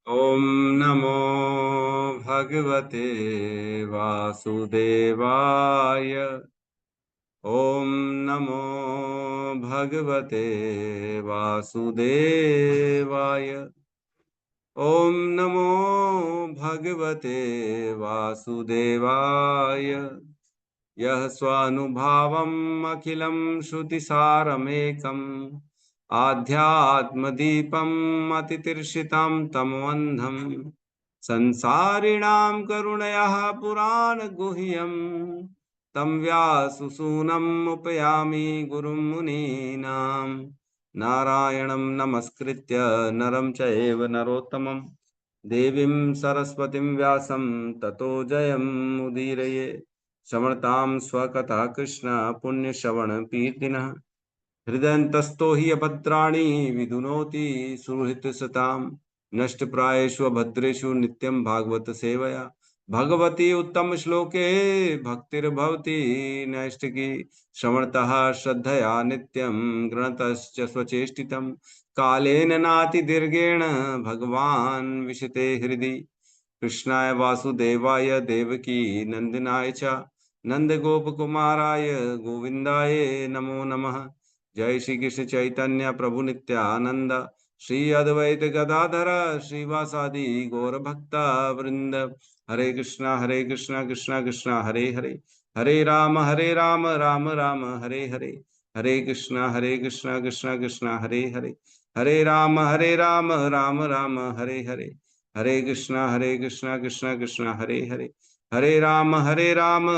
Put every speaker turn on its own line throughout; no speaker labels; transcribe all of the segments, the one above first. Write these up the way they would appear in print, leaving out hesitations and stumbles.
ओम नमो भगवते वासुदेवाय। ओम नमो भगवते वासुदेवाय। ओम नमो भगवते वासुदेवाय। यः स्वानुभावम् अखिलं श्रुतिसारमेकम् आध्यात्मदीपम् अतितीर्षितं तमोऽन्धम् संसारिणां करुणयाः पुराणगुह्यम् तं व्याससूनम् उपयामि गुरुं मुनीनां। नारायणं नमस्कृत्य नरं चैव नरोत्तमं देवीं सरस्वतीं व्यासं ततो जयमुदीरये। श्रवणतां स्वकथा कृष्ण पुण्यश्रवणकीर्तिनः हृदयन्तस्थो हि अभद्राणि विधुनोति सुहृत्सतां नष्टप्रायेषु भद्रेषु नित्यं भागवत सेवया भगवती उत्तम श्लोके भक्तिर्भवति नैष्टिकी श्रवणतः श्रद्धया नित्यं गृणतश्च स्वचेष्टितं कालेन नातिदीर्घेण भगवान् विशते हृदि कृष्णाय वासुदेवाय देवकी नंदनाय च नंदगोपकुमाराय गोविंदाय नमो नमः। जय श्री कृष्ण चैतन्य प्रभु नित्यानंद श्री अद्वैत गदाधर श्रीवासादि गौर भक्ता वृंद। हरे कृष्णा कृष्णा कृष्णा हरे हरे, हरे राम राम राम हरे हरे, हरे कृष्णा कृष्णा कृष्णा हरे हरे, हरे राम राम राम हरे हरे, हरे कृष्णा कृष्णा कृष्णा हरे हरे, हरे राम राम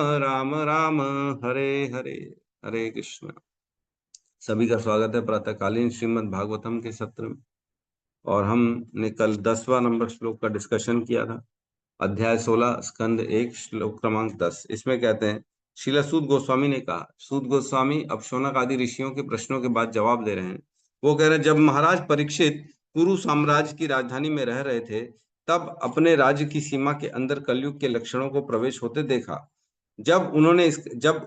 राम हरे हरे। हरे कृष्णा। सभी का स्वागत है प्रातःकालीन श्रीमद् भागवतम के सत्र में। और हमने कल 10वां नंबर श्लोक का डिस्कशन किया था। अध्याय 16 स्कंद 1 श्लोक क्रमांक 10। इसमें कहते हैं, श्रील सूत गोस्वामी ने कहा। सूत गोस्वामी अब शौनक आदि ऋषियों के प्रश्नों के बाद जवाब दे रहे हैं। वो कह रहे हैं, जब महाराज परीक्षित कुरु साम्राज्य की राजधानी में रह रहे थे, तब अपने राज्य की सीमा के अंदर कलयुग के लक्षणों को प्रवेश होते देखा। जब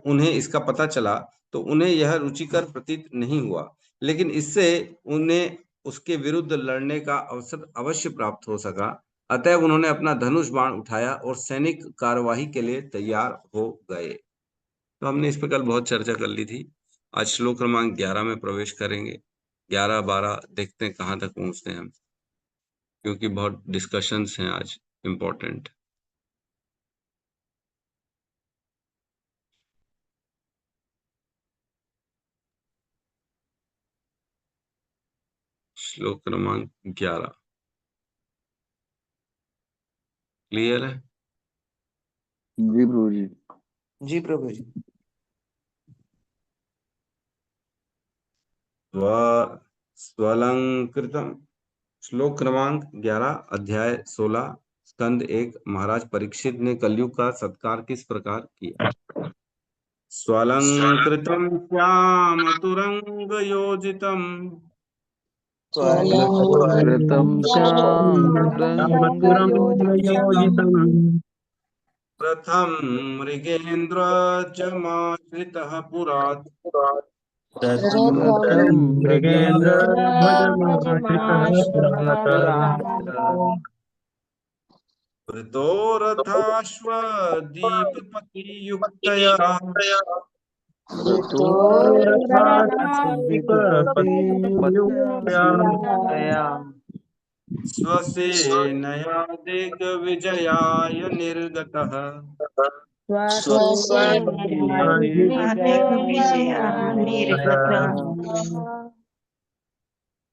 उन्हें इसका पता चला तो उन्हें यह रुचिकर प्रतीत नहीं हुआ, लेकिन इससे उन्हें उसके विरुद्ध लड़ने का अवसर अवश्य प्राप्त हो सका। अतएव उन्होंने अपना धनुष बाण उठाया और सैनिक कार्यवाही के लिए तैयार हो गए। तो हमने इस पर कल बहुत चर्चा कर ली थी। आज श्लोक क्रमांक 11 में प्रवेश करेंगे। 11-12 देखते हैं कहाँ तक पहुंचते हैं हम, क्योंकि बहुत डिस्कशंस हैं आज इम्पोर्टेंट। श्लोक क्रमांक 11 क्लियर है?
जी प्रभु जी।
जी प्रभु जी।
स्वलंकृतम। श्लोक क्रमांक 11 अध्याय 16 स्कंद 1। महाराज परीक्षित ने कलयुग का सत्कार किस प्रकार किया। स्वलंकृतम श्याम तुरंग योजितम
कृतं श्यामरङ्गयोजितं
प्रथम मृगेन्द्र जमाश्रितः पुरात्
रथं
वृतो रथाश्वदीपपतियुक्तया स्वसेनया दिग्विजयाय निर्गतः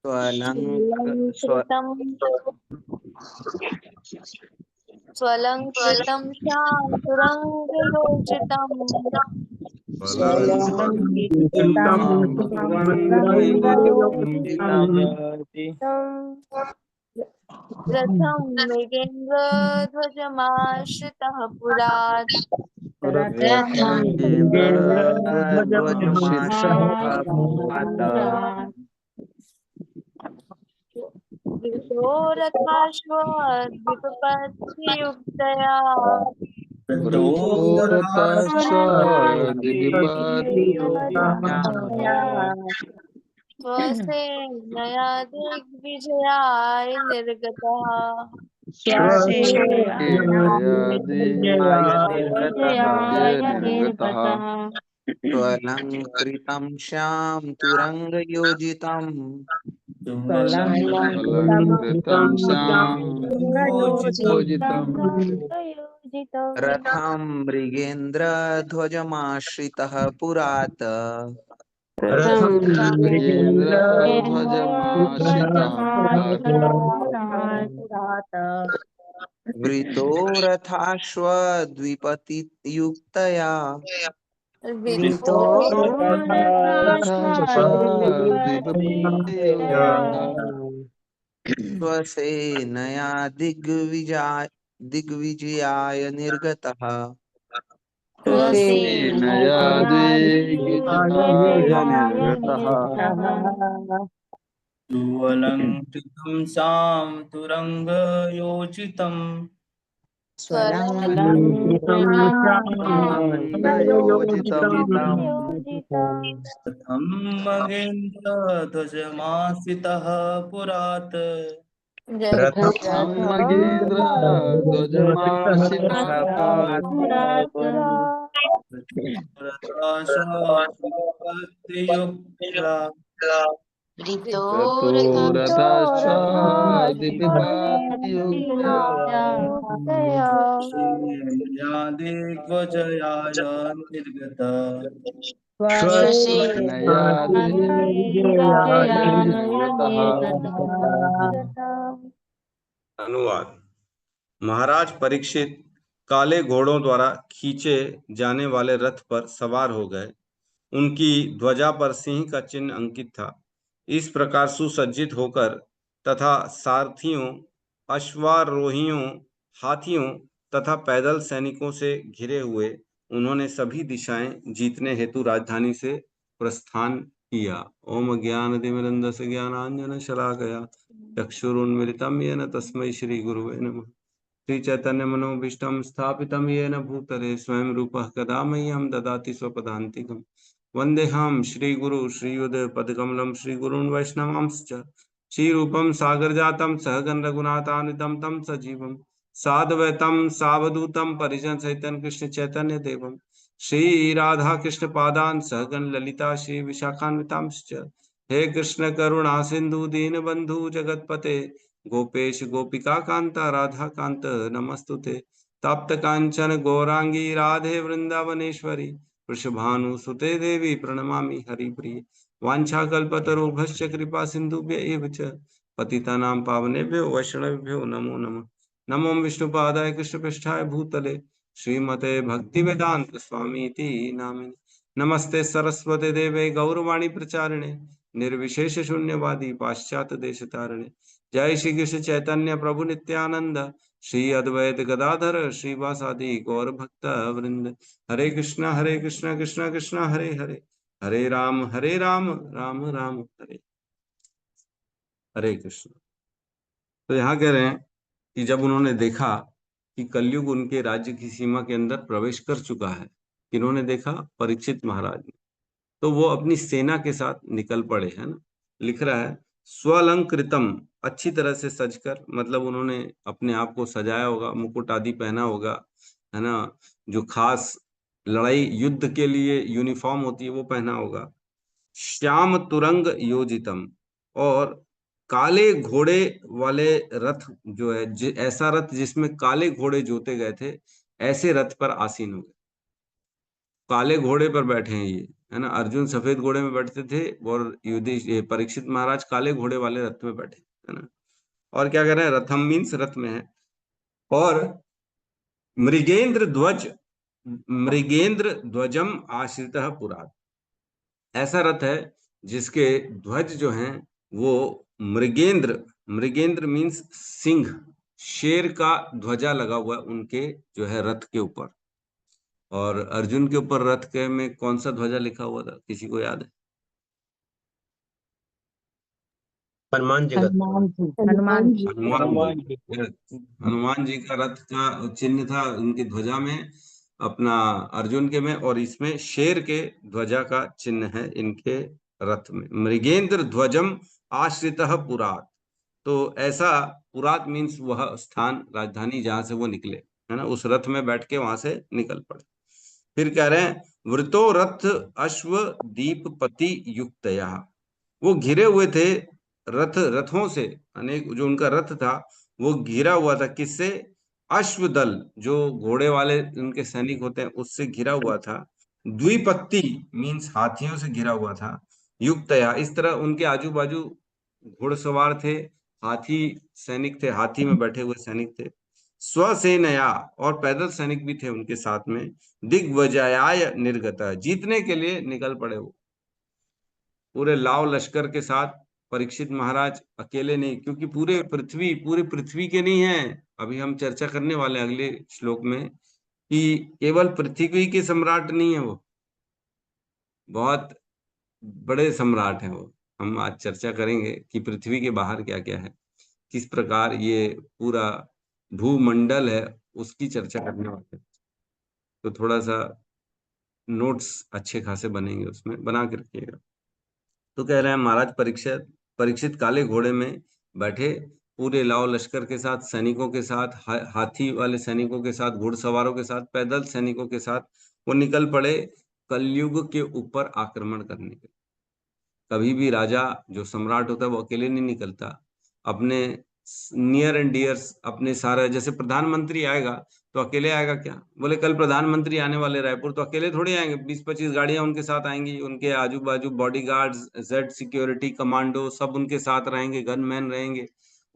स्वलंकृतं शान्तरङ्गयोजितं रथं मृगेन्द्रध्वजमाश्रितः पुरात् रथाश्वद्विपपत्तियुक्तया स्वसेनया दिग्विजयाय निर्गतः
विजयाय निर्गतः
त्वलङ्कृतं श्याम तुरङ्गयोजितं
अलङ्कृतं योजितं
रथं मृगेन्द्रध्वजमाश्रितः पुरात्
मृगेन्द्रध्वजमाश्रितः
वृतो रथाश्वद्विपतियुक्तया स्वसेनया दिग्विजयाय निर्गतः
स्वसेनया दिग्विजयाय निर्गतः
सुवलङ्कृतं सां तुरङ्गयोजितं रथं मगेन्द्रध्वजमाश्रितः पुरात्
मगेन्द्रध्वजमाश्रितः
रथाश्वयुक्तया
ततो रथाश्वादिपिपातियुक्तया
सेनया दिग्विजयाय निर्गतः
स्वसेनया दिग्विजयाय निर्गतः।
अनुवाद। महाराज परीक्षित काले घोड़ों द्वारा खींचे जाने वाले रथ पर सवार हो गए। उनकी ध्वजा पर सिंह का चिन्ह अंकित था। इस प्रकार सुसज्जित होकर तथा सारथियों, अश्वारोहियों, हाथियों तथा पैदल सैनिकों से घिरे हुए उन्होंने सभी दिशाएं जीतने हेतु राजधानी से प्रस्थान किया। ओम ज्ञानतिमिरन्धस्य ज्ञानाञ्जनशलाकया चक्षुरुन्मिलितं येन तस्मै श्री गुरुवे नमः। श्री चैतन्य मनोभीष्टं स्थापितं येन भूतले स्वयं रूपः कदा मह्यं ददाति स्वपदान्तिकम्। वन्देऽहं श्रीगुरु श्रीयुतपदकमलं श्रीगुरून् वैष्णवांश्च श्रीरूपं सागरजातं सहगण रघुनाथान्वितं तं सजीवं साद्वैतं सावधूतं परिजनसहितं कृष्ण चैतन्य देवं श्री राधा कृष्ण पादान् सहगण ललिता श्री विशाखान्वितांश्च। हे कृष्ण करुणा सिंधु दीनबंधु जगतपते गोपेश गोपिका कांता राधा कांत नमस्तुते। तप्त कांचन गौरांगी राधे वृंदावनेश्वरी वृषभानुसुते देवी प्रणमामि हरिप्रिये। वाञ्छाकल्पतरुभ्यश्च कृपा सिन्धुभ्य एव च पतितानां पावनेभ्यो वैष्णवेभ्यो नमो नमः। नमो विष्णुपादाय कृष्णपृष्ठाय भूतले श्रीमते भक्तिवेदांत स्वामी इति नामिने। नमस्ते सरस्वते देवे गौरवाणी प्रचारिणे निर्विशेष शून्यवादी पाश्चात्य देश तारिणे। जय श्री कृष्ण चैतन्य प्रभु नित्यानंद श्री अद्वैत गदाधर श्रीवासादि गौर भक्त वृंद। हरे कृष्णा कृष्णा कृष्णा हरे हरे हरे राम राम राम हरे हरे कृष्ण। तो यहाँ कह रहे हैं कि जब उन्होंने देखा कि कलयुग उनके राज्य की सीमा के अंदर प्रवेश कर चुका है, किन्होंने देखा? परीक्षित महाराज ने। तो वो अपनी सेना के साथ निकल पड़े, है ना। लिख रहा है स्वलंकृतम, अच्छी तरह से सजकर, मतलब उन्होंने अपने आप को सजाया होगा, मुकुट आदि पहना होगा, है ना। जो खास लड़ाई युद्ध के लिए यूनिफॉर्म होती है वो पहना होगा। श्याम तुरंग योजितम, और काले घोड़े वाले रथ जो है, ऐसा रथ जिसमें काले घोड़े जोते गए थे, ऐसे रथ पर आसीन हो गए। काले घोड़े पर बैठे हैं ये, है ना। अर्जुन सफेद घोड़े में बैठते थे और परीक्षित महाराज काले घोड़े वाले रथ में बैठे, है ना। और क्या कह रहे हैं? रथम मीन्स रथ में है। और मृगेंद्र ध्वजम आश्रित पुरात, ऐसा रथ है जिसके ध्वज जो हैं वो मृगेंद्र मीन्स सिंह, शेर का ध्वजा लगा हुआ है उनके जो है रथ के ऊपर। और अर्जुन के ऊपर रथ के में कौन सा ध्वजा लिखा हुआ था, किसी को याद है?
हनुमान जी का
हनुमान जी का रथ का चिन्ह था उनकी ध्वजा में, अपना अर्जुन के में, और इसमें शेर के ध्वजा का चिन्ह है इनके रथ में। मृगेंद्र ध्वजम आश्रितः पुरात, तो ऐसा पुरात मीन्स वह स्थान, राजधानी जहां से वो निकले, है ना, उस रथ में बैठ के वहां से निकल पड़े। फिर कह रहे हैं वृतो रथ अश्व दीपपति युक्तया, वो घिरे हुए थे रथों से, अनेक, जो उनका रथ था वो घिरा हुआ था, किससे? अश्वदल, जो घोड़े वाले उनके सैनिक होते हैं, उससे घिरा हुआ था। द्विपत्ति मीन्स हाथियों से घिरा हुआ था। युक्तया, इस तरह उनके आजू बाजू घुड़सवार थे, हाथी सैनिक थे, हाथी में बैठे हुए सैनिक थे। स्वसेनया, और पैदल सैनिक भी थे उनके साथ में। दिग्विजयाय निर्गत, जीतने के लिए निकल पड़े वो, पूरे लाव लश्कर के साथ। परीक्षित महाराज अकेले नहीं, क्योंकि पूरी पृथ्वी के नहीं है। अभी हम चर्चा करने वाले हैं अगले श्लोक में कि केवल पृथ्वी के सम्राट नहीं है वो, बहुत बड़े सम्राट हैं वो। हम आज चर्चा करेंगे कि पृथ्वी के बाहर क्या क्या है, किस प्रकार ये पूरा भूमंडल है, उसकी चर्चा करने वाले हैं। तो थोड़ा सा नोट्स अच्छे खासे बनेंगे, उसमें बना के रखिएगा। तो कह रहे हैं महाराज परीक्षित परीक्षित काले घोड़े में बैठे, पूरे लाव लश्कर के साथ, सैनिकों के साथ, हाथी वाले सैनिकों के साथ, घुड़सवारों के साथ, पैदल सैनिकों के साथ वो निकल पड़े कलयुग के ऊपर आक्रमण करने के। कभी भी राजा, जो सम्राट होता है, वो अकेले नहीं निकलता, अपने नियर एंड डियर्स, अपने सारे, जैसे प्रधानमंत्री आएगा तो अकेले आएगा क्या? बोले कल प्रधानमंत्री आने वाले रायपुर, तो अकेले थोड़ी आएंगे, 20-25 गाड़ियां उनके साथ आएंगी, उनके आजू बाजू बॉडीगार्ड्स, जेड सिक्योरिटी कमांडो सब उनके साथ रहेंगे, गनमैन रहेंगे।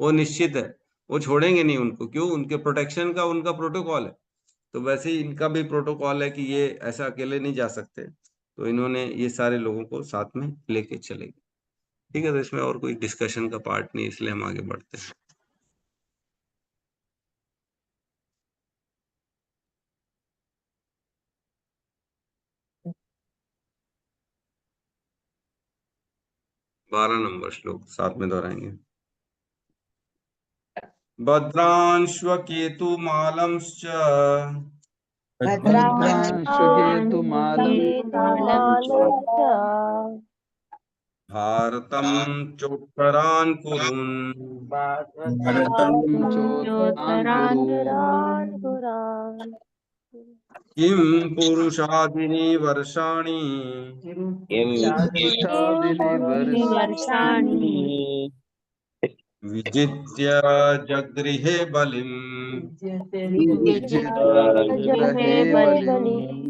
वो निश्चित है, वो छोड़ेंगे नहीं उनको, क्यों? उनके प्रोटेक्शन का उनका प्रोटोकॉल है। तो वैसे ही इनका भी प्रोटोकॉल है कि ये ऐसा अकेले नहीं जा सकते, तो इन्होंने ये सारे लोगों को साथ में लेके चले गए। ठीक है, तो इसमें और कोई डिस्कशन का पार्ट नहीं, इसलिए हम आगे बढ़ते हैं। बारह नंबर श्लोक साथ में दोहराएंगे। भद्रांश्वकेतुमालंश्च
भद्रांशुकेतुमालं
भारतं चोत्तरान् कुरुन्
भारतं
चोत्तरान् कुरु।
किं पुरुषादिनि वर्षाणि
पुरुषादिनि वर्षाणि
विजित्य जगृहे बलिम्
विजित्य जगृहे बलिम्।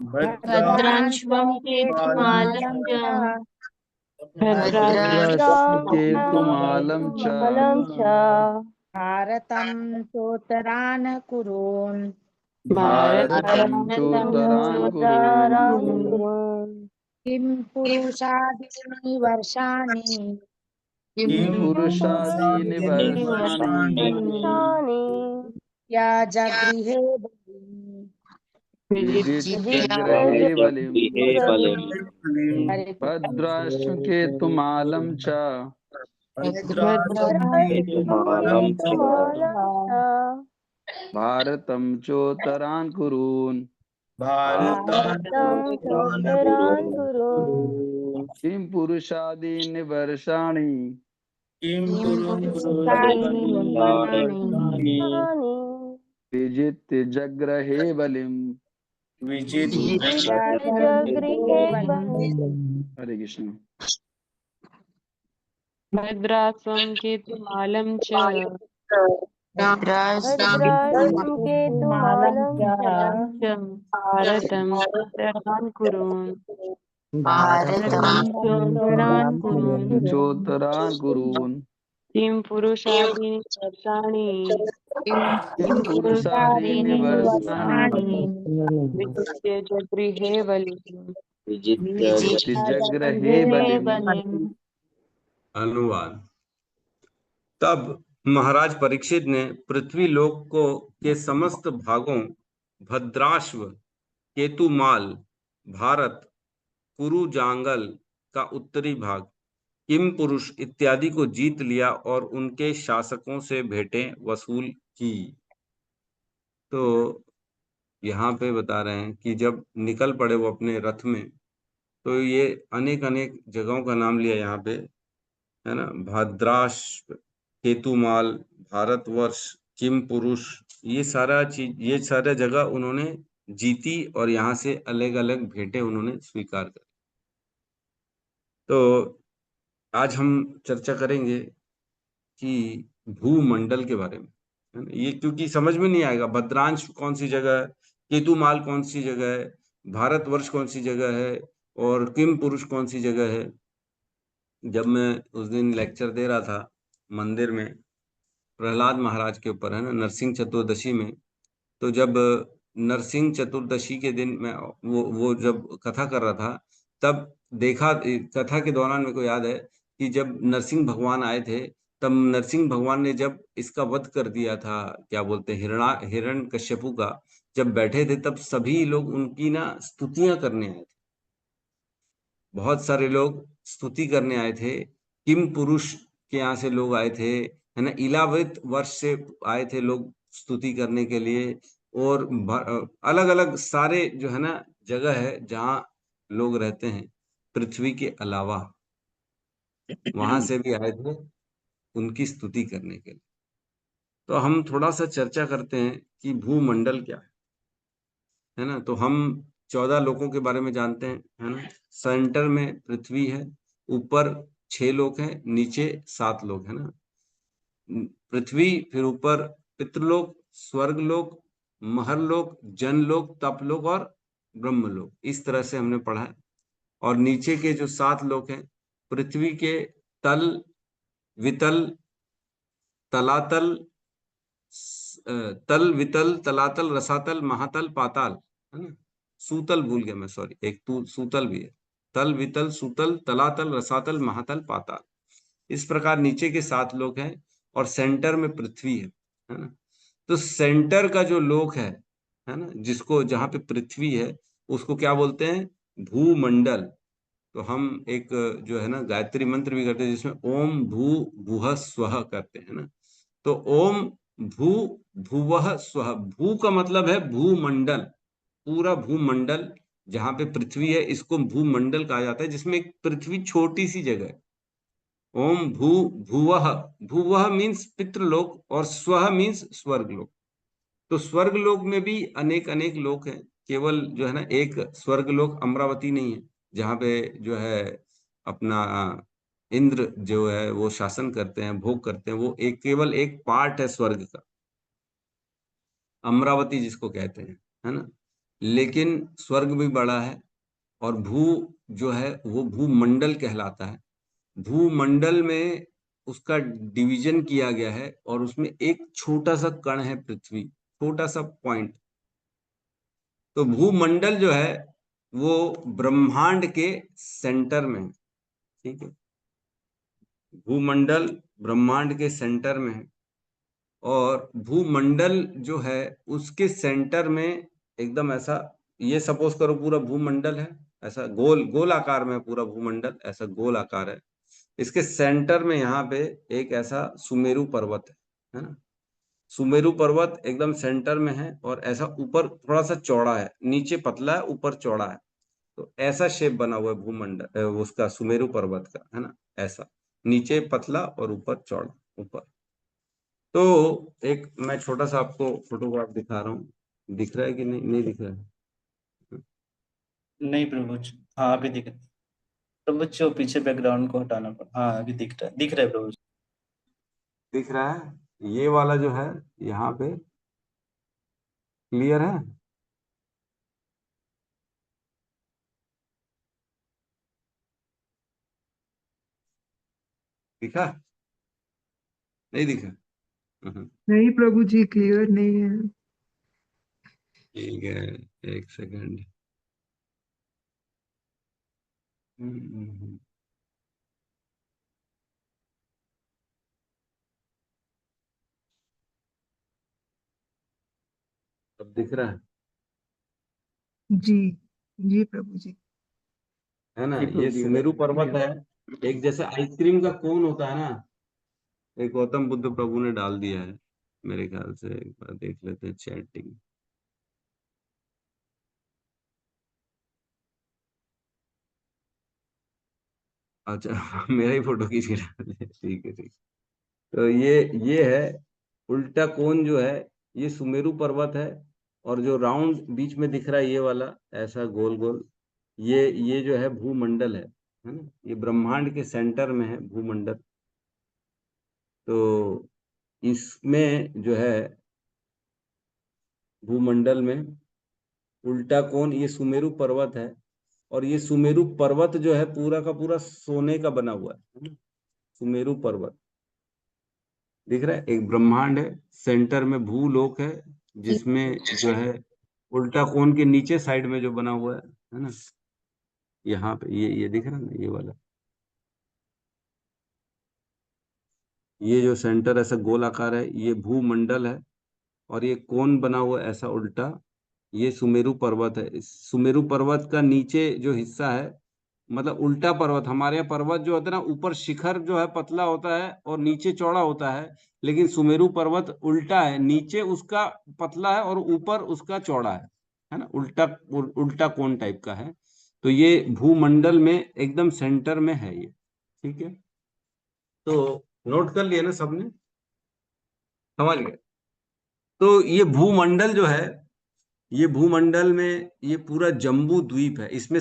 भद्रांश्वं केतुमालं च
भद्रांशुकेतुमालं च
भारतं चोत्तरान् कुरून्।
भारतं चोत्तरान् कुरु।
किं पुरुषादीनि वर्षाणि
किं
पुरुषादीनि वर्षाणि
या जगृहे बलिम्।
विजित्य जगृहे बलिम्।
हरे
भद्रांशुकेतुमालं च
भद्रांशुकेतुमालं च
भारतं चोत्तरान् कुरून्।
भारतं चोत्तरान् कुरून्।
किं पुरुषादीनि वर्षाणि
किं पुरुषादीनि वर्षाणि
विजित्य जगृहे बलिम्।
विजित्य
हरे कृष्ण।
भद्रास्वं केतुमालं च भारतं चोत्तरान् कुरून्।
चोत्तरान् कुरून्।
किं पुरुषादीनि वर्षाणि
किं पुरुषादीनि वर्षाणि
विजित्य जगृहे बलिम्।
जगृहे बलिम्।
अनुवाद। तब महाराज परीक्षित ने पृथ्वी लोक को के समस्त भागों, भद्राश्व, केतुमाल, भारत, कुरु जांगल का उत्तरी भाग, किम पुरुष इत्यादि को जीत लिया और उनके शासकों से भेंटें वसूल की। तो यहाँ पे बता रहे हैं कि जब निकल पड़े वो अपने रथ में, तो ये अनेक अनेक जगहों का नाम लिया यहाँ पे, है ना। भद्राश्व, केतुमाल, भारतवर्ष, किम पुरुष, ये सारा चीज, ये सारा जगह उन्होंने जीती और यहाँ से अलग अलग भेंटें उन्होंने स्वीकार करी। तो आज हम चर्चा करेंगे कि भूमंडल के बारे में, है ना। ये क्योंकि समझ में नहीं आएगा भद्रांश कौन सी जगह है, केतुमाल कौन सी जगह है, भारतवर्ष कौन सी जगह है, और किम पुरुष कौन सी जगह है। जब मैं उस दिन लेक्चर दे रहा था मंदिर में प्रहलाद महाराज के ऊपर, है ना, नरसिंह चतुर्दशी में, तो जब नरसिंह चतुर्दशी के दिन मैं वो जब कथा कर रहा था, तब देखा, कथा के दौरान मेरे को याद है कि जब नरसिंह भगवान आए थे, तब नरसिंह भगवान ने जब इसका वध कर दिया था, क्या बोलते हैं, हिरण्यकश्यपु का, जब बैठे थे तब सभी लोग उनकी ना स्तुतियां करने आए थे। बहुत सारे लोग स्तुति करने आए थे, किम पुरुष के यहाँ से लोग आए थे, है ना, इलावृत वर्ष से आए थे लोग स्तुति करने के लिए, और अलग अलग सारे जो है ना जगह है जहाँ लोग रहते हैं पृथ्वी के अलावा, वहां से भी आए थे उनकी स्तुति करने के लिए। तो हम थोड़ा सा चर्चा करते हैं कि भूमंडल क्या है ना। तो हम 14 लोकों के बारे में जानते हैं, है ना। सेंटर में पृथ्वी है, ऊपर 6 लोक हैं, नीचे 7 लोक, है ना। पृथ्वी, फिर ऊपर पितृलोक, स्वर्गलोक, महरलोक, जनलोक, तपलोक और ब्रह्मलोक, इस तरह से हमने पढ़ा है। और नीचे के जो 7 लोक हैं, पृथ्वी के तल, वितल, तलातल, तल, वितल, तलातल, रसातल, महातल, पाताल, है ना। सूतल भूल गया मैं, सॉरी, एक सूतल भी है। तल, वितल, सूतल, तलातल, रसातल, महातल, पाताल, इस प्रकार नीचे के 7 लोक हैं, और सेंटर में पृथ्वी है ना। तो सेंटर का जो लोक है ना, जिसको, जहां पे पृथ्वी है, उसको क्या बोलते हैं, भूमंडल। तो हम एक जो है ना गायत्री मंत्र भी करते हैं, जिसमें ओम भू भुवः स्वः करते हैं ना। तो ओम भू भुवः स्वः, भू का मतलब है भूमंडल, पूरा भूमंडल जहां पे पृथ्वी है, इसको भूमंडल कहा जाता है, जिसमें एक पृथ्वी छोटी सी जगह है। ओम भू भुवः, भुवः मीन्स पितृलोक, और स्वः मीन्स स्वर्गलोक। तो स्वर्गलोक में भी अनेक अनेक लोक हैं, केवल जो है ना एक स्वर्गलोक अमरावती नहीं है, जहाँ पे जो है अपना इंद्र जो है वो शासन करते हैं, भोग करते हैं, वो एक केवल एक पार्ट है स्वर्ग का, अमरावती जिसको कहते हैं, है ना। लेकिन स्वर्ग भी बड़ा है, और भू जो है वो भूमंडल कहलाता है। भूमंडल में उसका डिवीजन किया गया है, और उसमें एक छोटा सा कण है पृथ्वी, छोटा सा पॉइंट। तो भूमंडल जो है वो ब्रह्मांड के सेंटर में है, ठीक है। भूमंडल ब्रह्मांड के सेंटर में है, और भूमंडल जो है उसके सेंटर में एकदम ऐसा, ये सपोज करो पूरा भूमंडल है, ऐसा गोल गोल आकार में है, पूरा भूमंडल ऐसा गोल आकार है। इसके सेंटर में यहाँ पे एक ऐसा सुमेरु पर्वत है ना। सुमेरु पर्वत एकदम सेंटर में है, और ऐसा ऊपर थोड़ा सा चौड़ा है, नीचे पतला है, ऊपर चौड़ा है। तो ऐसा शेप बना हुआ है भूमंडल, उसका सुमेरु पर्वत का, है ना, ऐसा नीचे पतला और ऊपर चौड़ा, ऊपर। तो एक मैं छोटा सा आपको फोटोग्राफ दिखा रहा हूँ, दिख रहा है कि नहीं, नहीं दिख रहा है।
नहीं प्रभु जी, हाँ अभी दिख रहा है। प्रभु जी वो पीछे बैकग्राउंड को हटाना पड़ा, हाँ अभी दिख रहा है प्रभु जी।
दिख रहा है, ये वाला जो है यहाँ पे क्लियर है। दिखा, नहीं दिखा। हम्म,
नहीं प्रभु जी, क्लियर नहीं है।
ठीक है, एक सेकंड। अब दिख रहा
जी, जी प्रभु जी।
है ना।
जी
ये
प्रभु जी,
सुमेरु पर्वत
clear।
है, एक जैसे आइसक्रीम का कोन होता है ना, एक गौतम बुद्ध प्रभु ने डाल दिया है मेरे ख्याल से, एक बार देख लेते हैं चैटिंग। अच्छा मेरा ही फोटो खींच के डाल दिया। ठीक है ठीक। तो ये है उल्टा कोन जो है, ये सुमेरु पर्वत है। और जो राउंड बीच में दिख रहा है ये वाला ऐसा गोल गोल, ये जो है भूमंडल है ना। ये ब्रह्मांड के सेंटर में है भूमंडल। तो इसमें जो है भूमंडल में उल्टा कोन ये सुमेरु पर्वत है। और ये सुमेरु पर्वत जो है पूरा का पूरा सोने का बना हुआ है ना। सुमेरु पर्वत दिख रहा है, एक ब्रह्मांड है, सेंटर में भूलोक है, जिसमें जो है उल्टा कोन के नीचे साइड में जो बना हुआ है ना, यहाँ पे ये दिख रहा है ना, ये वाला, ये जो सेंटर ऐसा गोल आकार है ये भूमंडल है। और ये कोन बना हुआ है ऐसा उल्टा, ये सुमेरु पर्वत है। इस सुमेरु पर्वत का नीचे जो हिस्सा है, मतलब उल्टा पर्वत, हमारे यहाँ पर्वत जो होता है ना, ऊपर शिखर जो है पतला होता है और नीचे चौड़ा होता है। लेकिन सुमेरु पर्वत उल्टा है, नीचे उसका पतला है और ऊपर उसका चौड़ा है ना, उल्टा उल्टा कोन टाइप का है। तो ये भूमंडल में एकदम सेंटर में है ये। ठीक है, तो नोट कर लिया ना सबने, समझ गए। तो ये भूमंडल जो है, ये भूमंडल में ये पूरा जम्बू द्वीप है। इसमें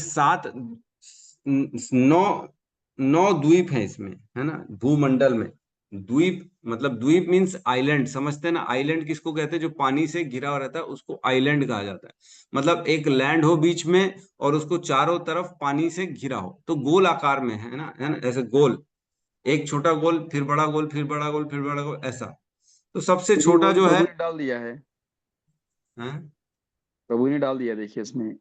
9 द्वीप हैं इसमें, है ना, भूमंडल में। द्वीप मतलब द्वीप मीन्स आइलैंड, समझते हैं ना। आइलैंड किसको कहते हैं, जो पानी से घिरा हुआ रहता है उसको आइलैंड कहा जाता है। मतलब एक लैंड हो बीच में और उसको चारों तरफ पानी से घिरा हो, तो गोल आकार में है ना, ऐसे गोल, एक छोटा गोल फिर बड़ा गोल फिर बड़ा गोल फिर बड़ा गोल ऐसा। तो सबसे छोटा जो है,
प्रभु ने डाल दिया है, प्रभु ने डाल दिया, देखिए इसमें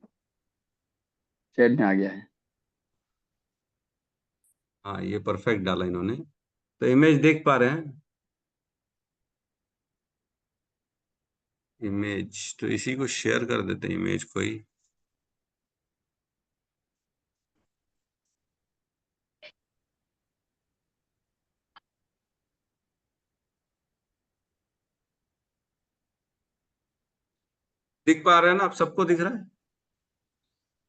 चैट में आ गया है।
हाँ ये परफेक्ट डाला इन्होंने। तो इमेज देख पा रहे हैं, इमेज तो इसी को शेयर कर देते हैं, इमेज को ही। दिख पा रहे हैं ना आप, सबको दिख रहा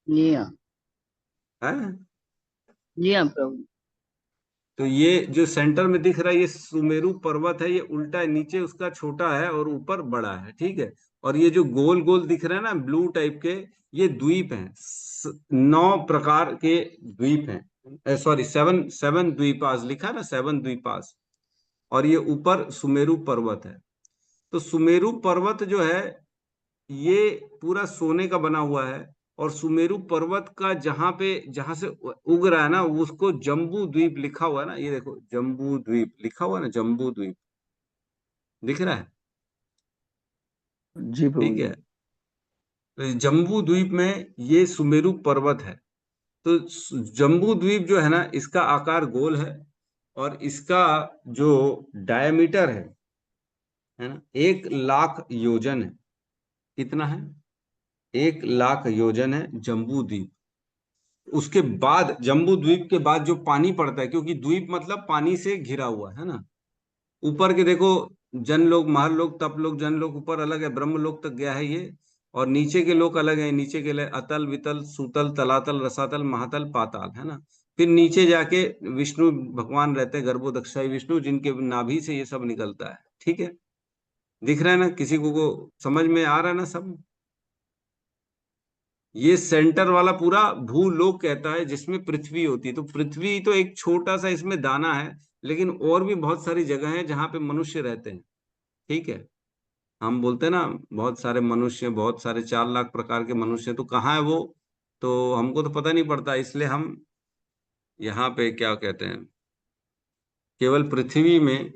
जी हाँ,
है?
जी हाँ प्रभु।
तो ये जो सेंटर में दिख रहा है ये सुमेरु पर्वत है, ये उल्टा है, नीचे उसका छोटा है और ऊपर बड़ा है। ठीक है, और ये जो गोल गोल दिख रहे हैं ना ब्लू टाइप के, ये द्वीप हैं। 9 प्रकार के द्वीप हैं, सॉरी 7 द्वीपास लिखा है ना, 7 द्वीपास। और ये ऊपर सुमेरु पर्वत है। तो सुमेरु पर्वत जो है ये पूरा सोने का बना हुआ है। और सुमेरु पर्वत का जहां से उग रहा है ना, उसको जम्बू द्वीप लिखा हुआ है ना, ये देखो जम्बू द्वीप लिखा हुआ है ना, जम्बू द्वीप दिख रहा है।
जी प्रभु
ठीक
जी।
है, तो जम्बू द्वीप में ये सुमेरु पर्वत है। तो जम्बू द्वीप जो है ना, इसका आकार गोल है और इसका जो डायमीटर है ना, 1 लाख योजन है। कितना है? 1 लाख योजन है जम्बू द्वीप। उसके बाद जम्बू द्वीप के बाद जो पानी पड़ता है, क्योंकि द्वीप मतलब पानी से घिरा हुआ है ना। ऊपर के देखो, जन लोग, महर लोग, तप लोग, जन लोग ऊपर अलग है, ब्रह्म लोक तक गया है ये। और नीचे के लोग अलग है, नीचे के लिए अतल वितल सुतल तलातल रसातल महातल पाताल, है ना। फिर नीचे जाके विष्णु भगवान रहते हैं, गर्भोदक्षाई विष्णु, जिनके नाभि से ये सब निकलता है। ठीक है, दिख रहा है ना, किसी को समझ में आ रहा है ना सब। ये सेंटर वाला पूरा भूलोक कहता है, जिसमें पृथ्वी होती है। तो पृथ्वी तो एक छोटा सा इसमें दाना है, लेकिन और भी बहुत सारी जगह है जहां पे मनुष्य रहते हैं। ठीक है, हम बोलते हैं ना बहुत सारे मनुष्य, बहुत सारे 4 लाख प्रकार के मनुष्य, तो कहाँ है वो, तो हमको तो पता नहीं पड़ता। इसलिए हम यहाँ पे क्या कहते हैं, केवल पृथ्वी में।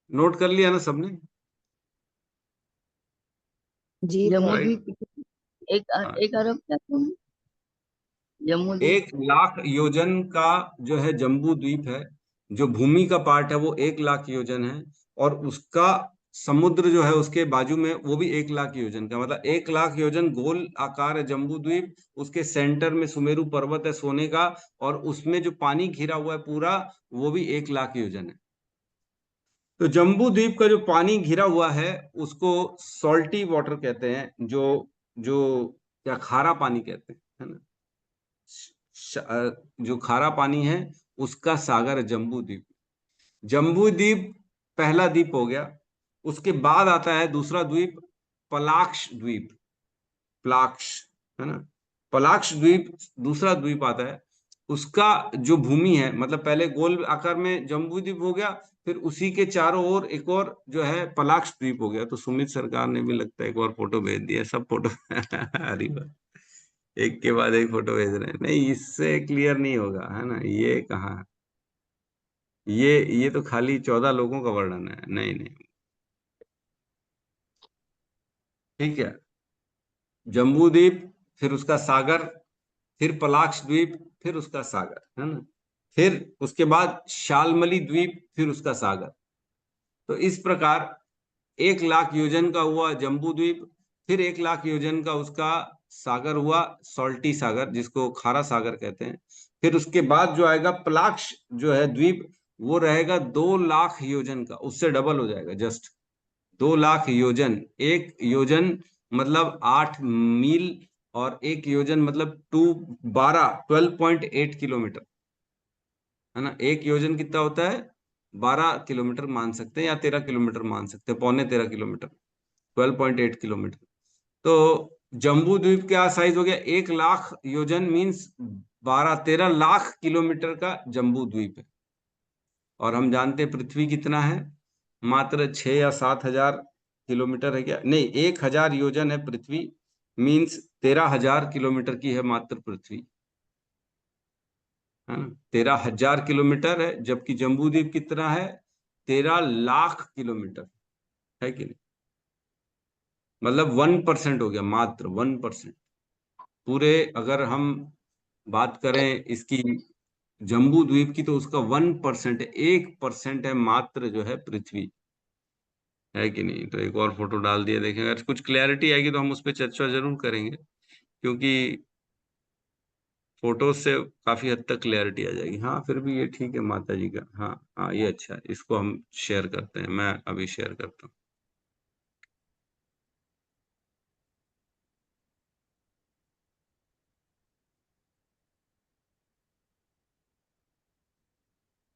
नोट कर लिया ना सबने?
जी
जम्मू
राइट,
द्वीप एक अरब क्या तुम, जम्मू द्वीप।
1 लाख योजन का जो है जम्बू द्वीप है। जो भूमि का पार्ट है वो 1 लाख योजन है। और उसका समुद्र जो है उसके बाजू में, वो भी 1 लाख योजन का, मतलब 1 लाख योजन गोल आकार है जम्बू द्वीप। उसके सेंटर में सुमेरु पर्वत है सोने का, और उसमें जो पानी घिरा हुआ है पूरा, वो भी 1 लाख योजन है। तो जम्बू द्वीप का जो पानी घिरा हुआ है उसको सॉल्टी वाटर कहते हैं, जो जो क्या खारा पानी कहते हैं, है ना। जो खारा पानी है उसका सागर है जम्बू द्वीप। जम्बू द्वीप पहला द्वीप हो गया। उसके बाद आता है दूसरा द्वीप पलाक्ष द्वीप, प्लाक्ष है ना, पलाक्ष द्वीप दूसरा द्वीप आता है। उसका जो भूमि है, मतलब पहले गोल आकार में जम्बू द्वीप हो गया, फिर उसी के चारों ओर एक और जो है पलाक्ष द्वीप हो गया। तो सुमित सरकार ने भी लगता है एक और फोटो भेज दिया, सब फोटो अरे एक के बाद एक फोटो भेज रहे हैं। नहीं, इससे क्लियर नहीं होगा, है ना, ये कहाँ है? ये तो खाली 14 लोगों का वर्णन है। नहीं नहीं, ठीक है। जम्बू द्वीप, फिर उसका सागर, फिर पलाक्ष द्वीप, फिर उसका सागर, है ना, फिर उसके बाद शालमली द्वीप, फिर उसका सागर। तो इस प्रकार 1,00,000 योजन का हुआ जम्बू द्वीप, फिर 1,00,000 योजन का उसका सागर हुआ, सॉल्टी सागर, जिसको खारा सागर कहते हैं। फिर उसके बाद जो आएगा पलाक्ष जो है द्वीप, वो रहेगा 2,00,000 योजन का, उससे डबल हो जाएगा जस्ट 2,00,000 योजन। एक योजन मतलब 8 मील, और एक योजन मतलब 12.8 किलोमीटर, है ना। एक योजन कितना होता है? 12 किलोमीटर मान सकते हैं, या 13 किलोमीटर मान सकते हैं, 13.25 किलोमीटर, 12.8 किलोमीटर। तो जम्बू द्वीप क्या साइज हो गया? 1,00,000 योजन मीन्स 13 लाख किलोमीटर का जम्बू द्वीप है। और हम जानते हैं पृथ्वी कितना है, मात्र 6 या 7 हजार किलोमीटर है क्या? नहीं, 1,000 योजन है पृथ्वी, मीन्स 13,000 किलोमीटर की है मात्र पृथ्वी, है ना। 13,000 किलोमीटर है, जबकि जम्बू द्वीप कितना है? 13 लाख किलोमीटर, है कि नहीं? मतलब 1% हो गया, मात्र 1%। पूरे अगर हम बात करें इसकी जम्बू द्वीप की, तो उसका 1% है, 1% है मात्र जो है पृथ्वी, है कि नहीं। तो एक और फोटो डाल दिया, देखें अगर कुछ क्लैरिटी आएगी तो हम उस पर चर्चा जरूर करेंगे, क्योंकि फोटो से काफी हद तक क्लैरिटी आ जाएगी। हाँ, फिर भी ये ठीक है माता जी का। हाँ हाँ, ये अच्छा है, इसको हम शेयर करते हैं, मैं अभी शेयर करता हूँ।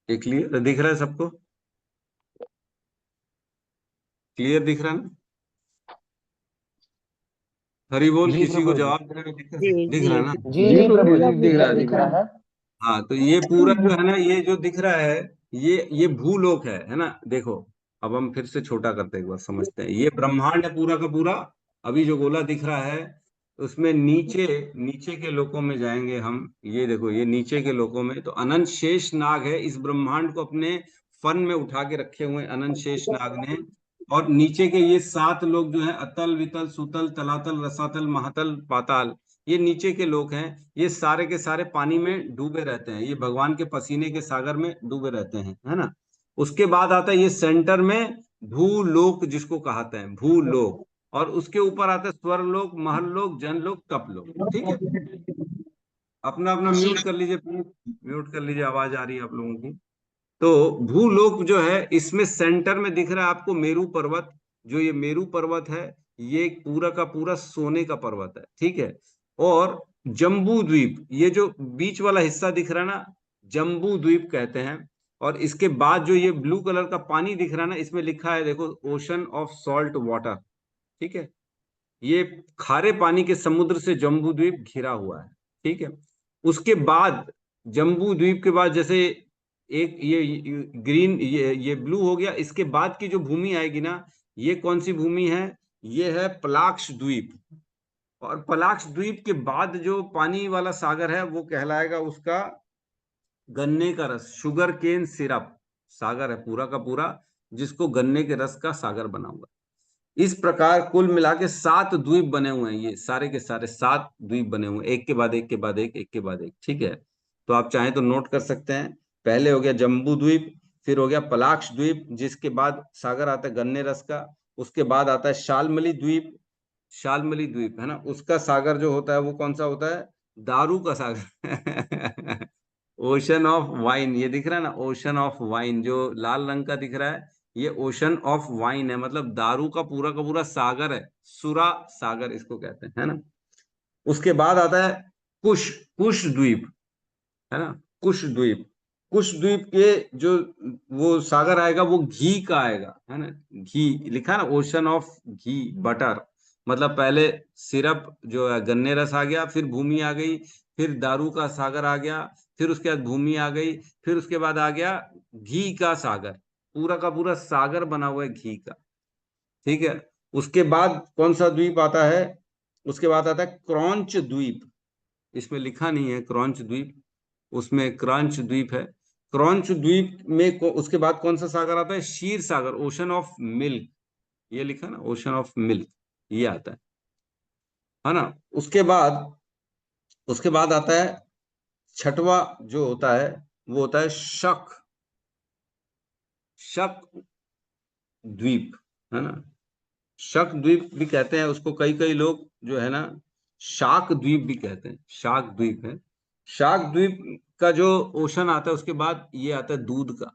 ये क्लियर दिख रहा है सबको? क्लियर दिख रहा है ना? हरी बोल,
जी
किसी को
प्रभु जी।
जवाब देना दिख
जी
दिख रहा है ना?
जी जी प्रभु जी, दिख रहा है, दिख रहा है।
हाँ, तो ये पूरा जो है ना, ये जो दिख रहा है, ये भूलोक है ना। देखो, अब हम फिर से छोटा करते हैं, एक बार समझते हैं। ये ब्रह्मांड है पूरा का पूरा। अभी जो गोला दिख रहा है, उसमें नीचे नीचे के लोकों में जाएंगे हम। ये देखो, ये नीचे के लोकों में तो अनंत शेष नाग है। इस ब्रह्मांड को अपने फन में उठा के रखे हुए हैं अनंत शेष नाग ने। और नीचे के ये 7 लोग जो है, अतल, वितल, सुतल, तलातल, रसातल, महातल, पाताल, ये नीचे के लोग हैं। ये सारे के सारे पानी में डूबे रहते हैं, ये भगवान के पसीने के सागर में डूबे रहते हैं, है ना। उसके बाद आता है ये सेंटर में भूलोक, जिसको कहते हैं भूलोक। और उसके ऊपर आता है स्वर्लोक, महलोक, जनलोक, तपलोक। ठीक है, अपना अपना म्यूट कर लीजिए प्लीज, म्यूट कर लीजिए, आवाज आ रही है आप लोगों की। तो भूलोक जो है, इसमें सेंटर में दिख रहा है आपको मेरू पर्वत। जो ये मेरू पर्वत है, ये पूरा का पूरा सोने का पर्वत है, ठीक है। और जम्बू द्वीप, ये जो बीच वाला हिस्सा दिख रहा है ना, जम्बू द्वीप कहते हैं। और इसके बाद जो ये ब्लू कलर का पानी दिख रहा है ना, इसमें लिखा है देखो, ओशन ऑफ सॉल्ट वाटर, ठीक है। ये खारे पानी के समुद्र से जम्बू द्वीप घिरा हुआ है, ठीक है। उसके बाद जम्बू द्वीप के बाद, जैसे एक ये ग्रीन, ये ब्लू हो गया, इसके बाद की जो भूमि आएगी ना, ये कौन सी भूमि है? ये है पलाक्ष द्वीप। और पलाक्ष द्वीप के बाद जो पानी वाला सागर है, वो कहलाएगा उसका गन्ने का रस, शुगर केन सिरप सागर है पूरा का पूरा, जिसको गन्ने के रस का सागर बना हुआ। इस प्रकार कुल मिला के 7 द्वीप बने हुए हैं, ये सारे के सारे 7 द्वीप बने हुए हैं, एक के बाद एक के बाद एक, एक के बाद एक, ठीक है। तो आप चाहें तो नोट कर सकते हैं। पहले हो गया जम्बू द्वीप, फिर हो गया पलाक्ष द्वीप, जिसके बाद सागर आता है गन्ने रस का। उसके बाद आता है शालमली द्वीप, शालमली द्वीप, है ना, उसका सागर जो होता है वो कौन सा होता है? दारू का सागर ओशन ऑफ वाइन, ये दिख रहा है ना, ओशन ऑफ वाइन, जो लाल रंग का दिख रहा है, ये ओशन ऑफ वाइन है, मतलब दारू का पूरा सागर है, सुरा सागर इसको कहते हैं, है ना। उसके बाद आता है कुश, कुश द्वीप, है ना। कुश द्वीप, कुश द्वीप के जो वो सागर आएगा वो घी का आएगा, है ना। घी लिखा है ना, ओशन ऑफ घी, बटर, मतलब पहले सिरप जो है गन्ने रस आ गया, फिर भूमि आ गई, फिर दारू का सागर आ गया, फिर उसके बाद भूमि आ गई, फिर उसके बाद आ गया घी का सागर, पूरा का पूरा सागर बना हुआ है घी का। ठीक है। उसके बाद कौन सा द्वीप आता है? उसके बाद आता है क्रॉन्च द्वीप। इसमें लिखा नहीं है क्रॉन्च द्वीप, उसमें क्रांच द्वीप है। क्रॉन्च द्वीप में उसके बाद कौन सा सागर आता है? क्षीर सागर, ओशन ऑफ मिल्क, ये लिखा ना, ओशन ऑफ मिल्क, ये आता है ना। उसके बाद आता है छठवा जो होता है वो होता है शक, शक द्वीप, है ना। शक द्वीप भी कहते हैं उसको, कई कई लोग जो है ना शाक द्वीप भी कहते हैं, शाक द्वीप है। शाक द्वीप का जो ओशन आता है उसके बाद ये आता है दूध का,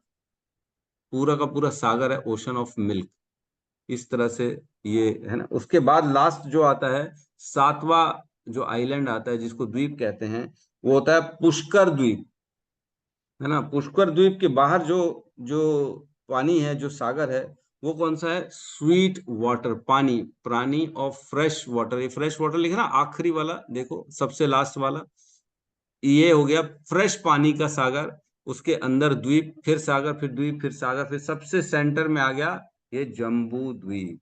पूरा का पूरा सागर है, ओशन ऑफ मिल्क, इस तरह से ये है ना। उसके बाद लास्ट जो आता है, सातवां जो आइलैंड आता है जिसको द्वीप कहते हैं, वो होता है पुष्कर द्वीप, है ना। पुष्कर द्वीप के बाहर जो जो पानी है, जो सागर है, वो कौन सा है? स्वीट वाटर पानी, प्राणी ऑफ फ्रेश वाटर, ये फ्रेश वाटर लिखा ना आखिरी वाला, देखो सबसे लास्ट वाला, ये हो गया फ्रेश पानी का सागर। उसके अंदर द्वीप, फिर सागर, फिर द्वीप, फिर सागर, फिर सबसे सेंटर में आ गया ये जम्बू द्वीप।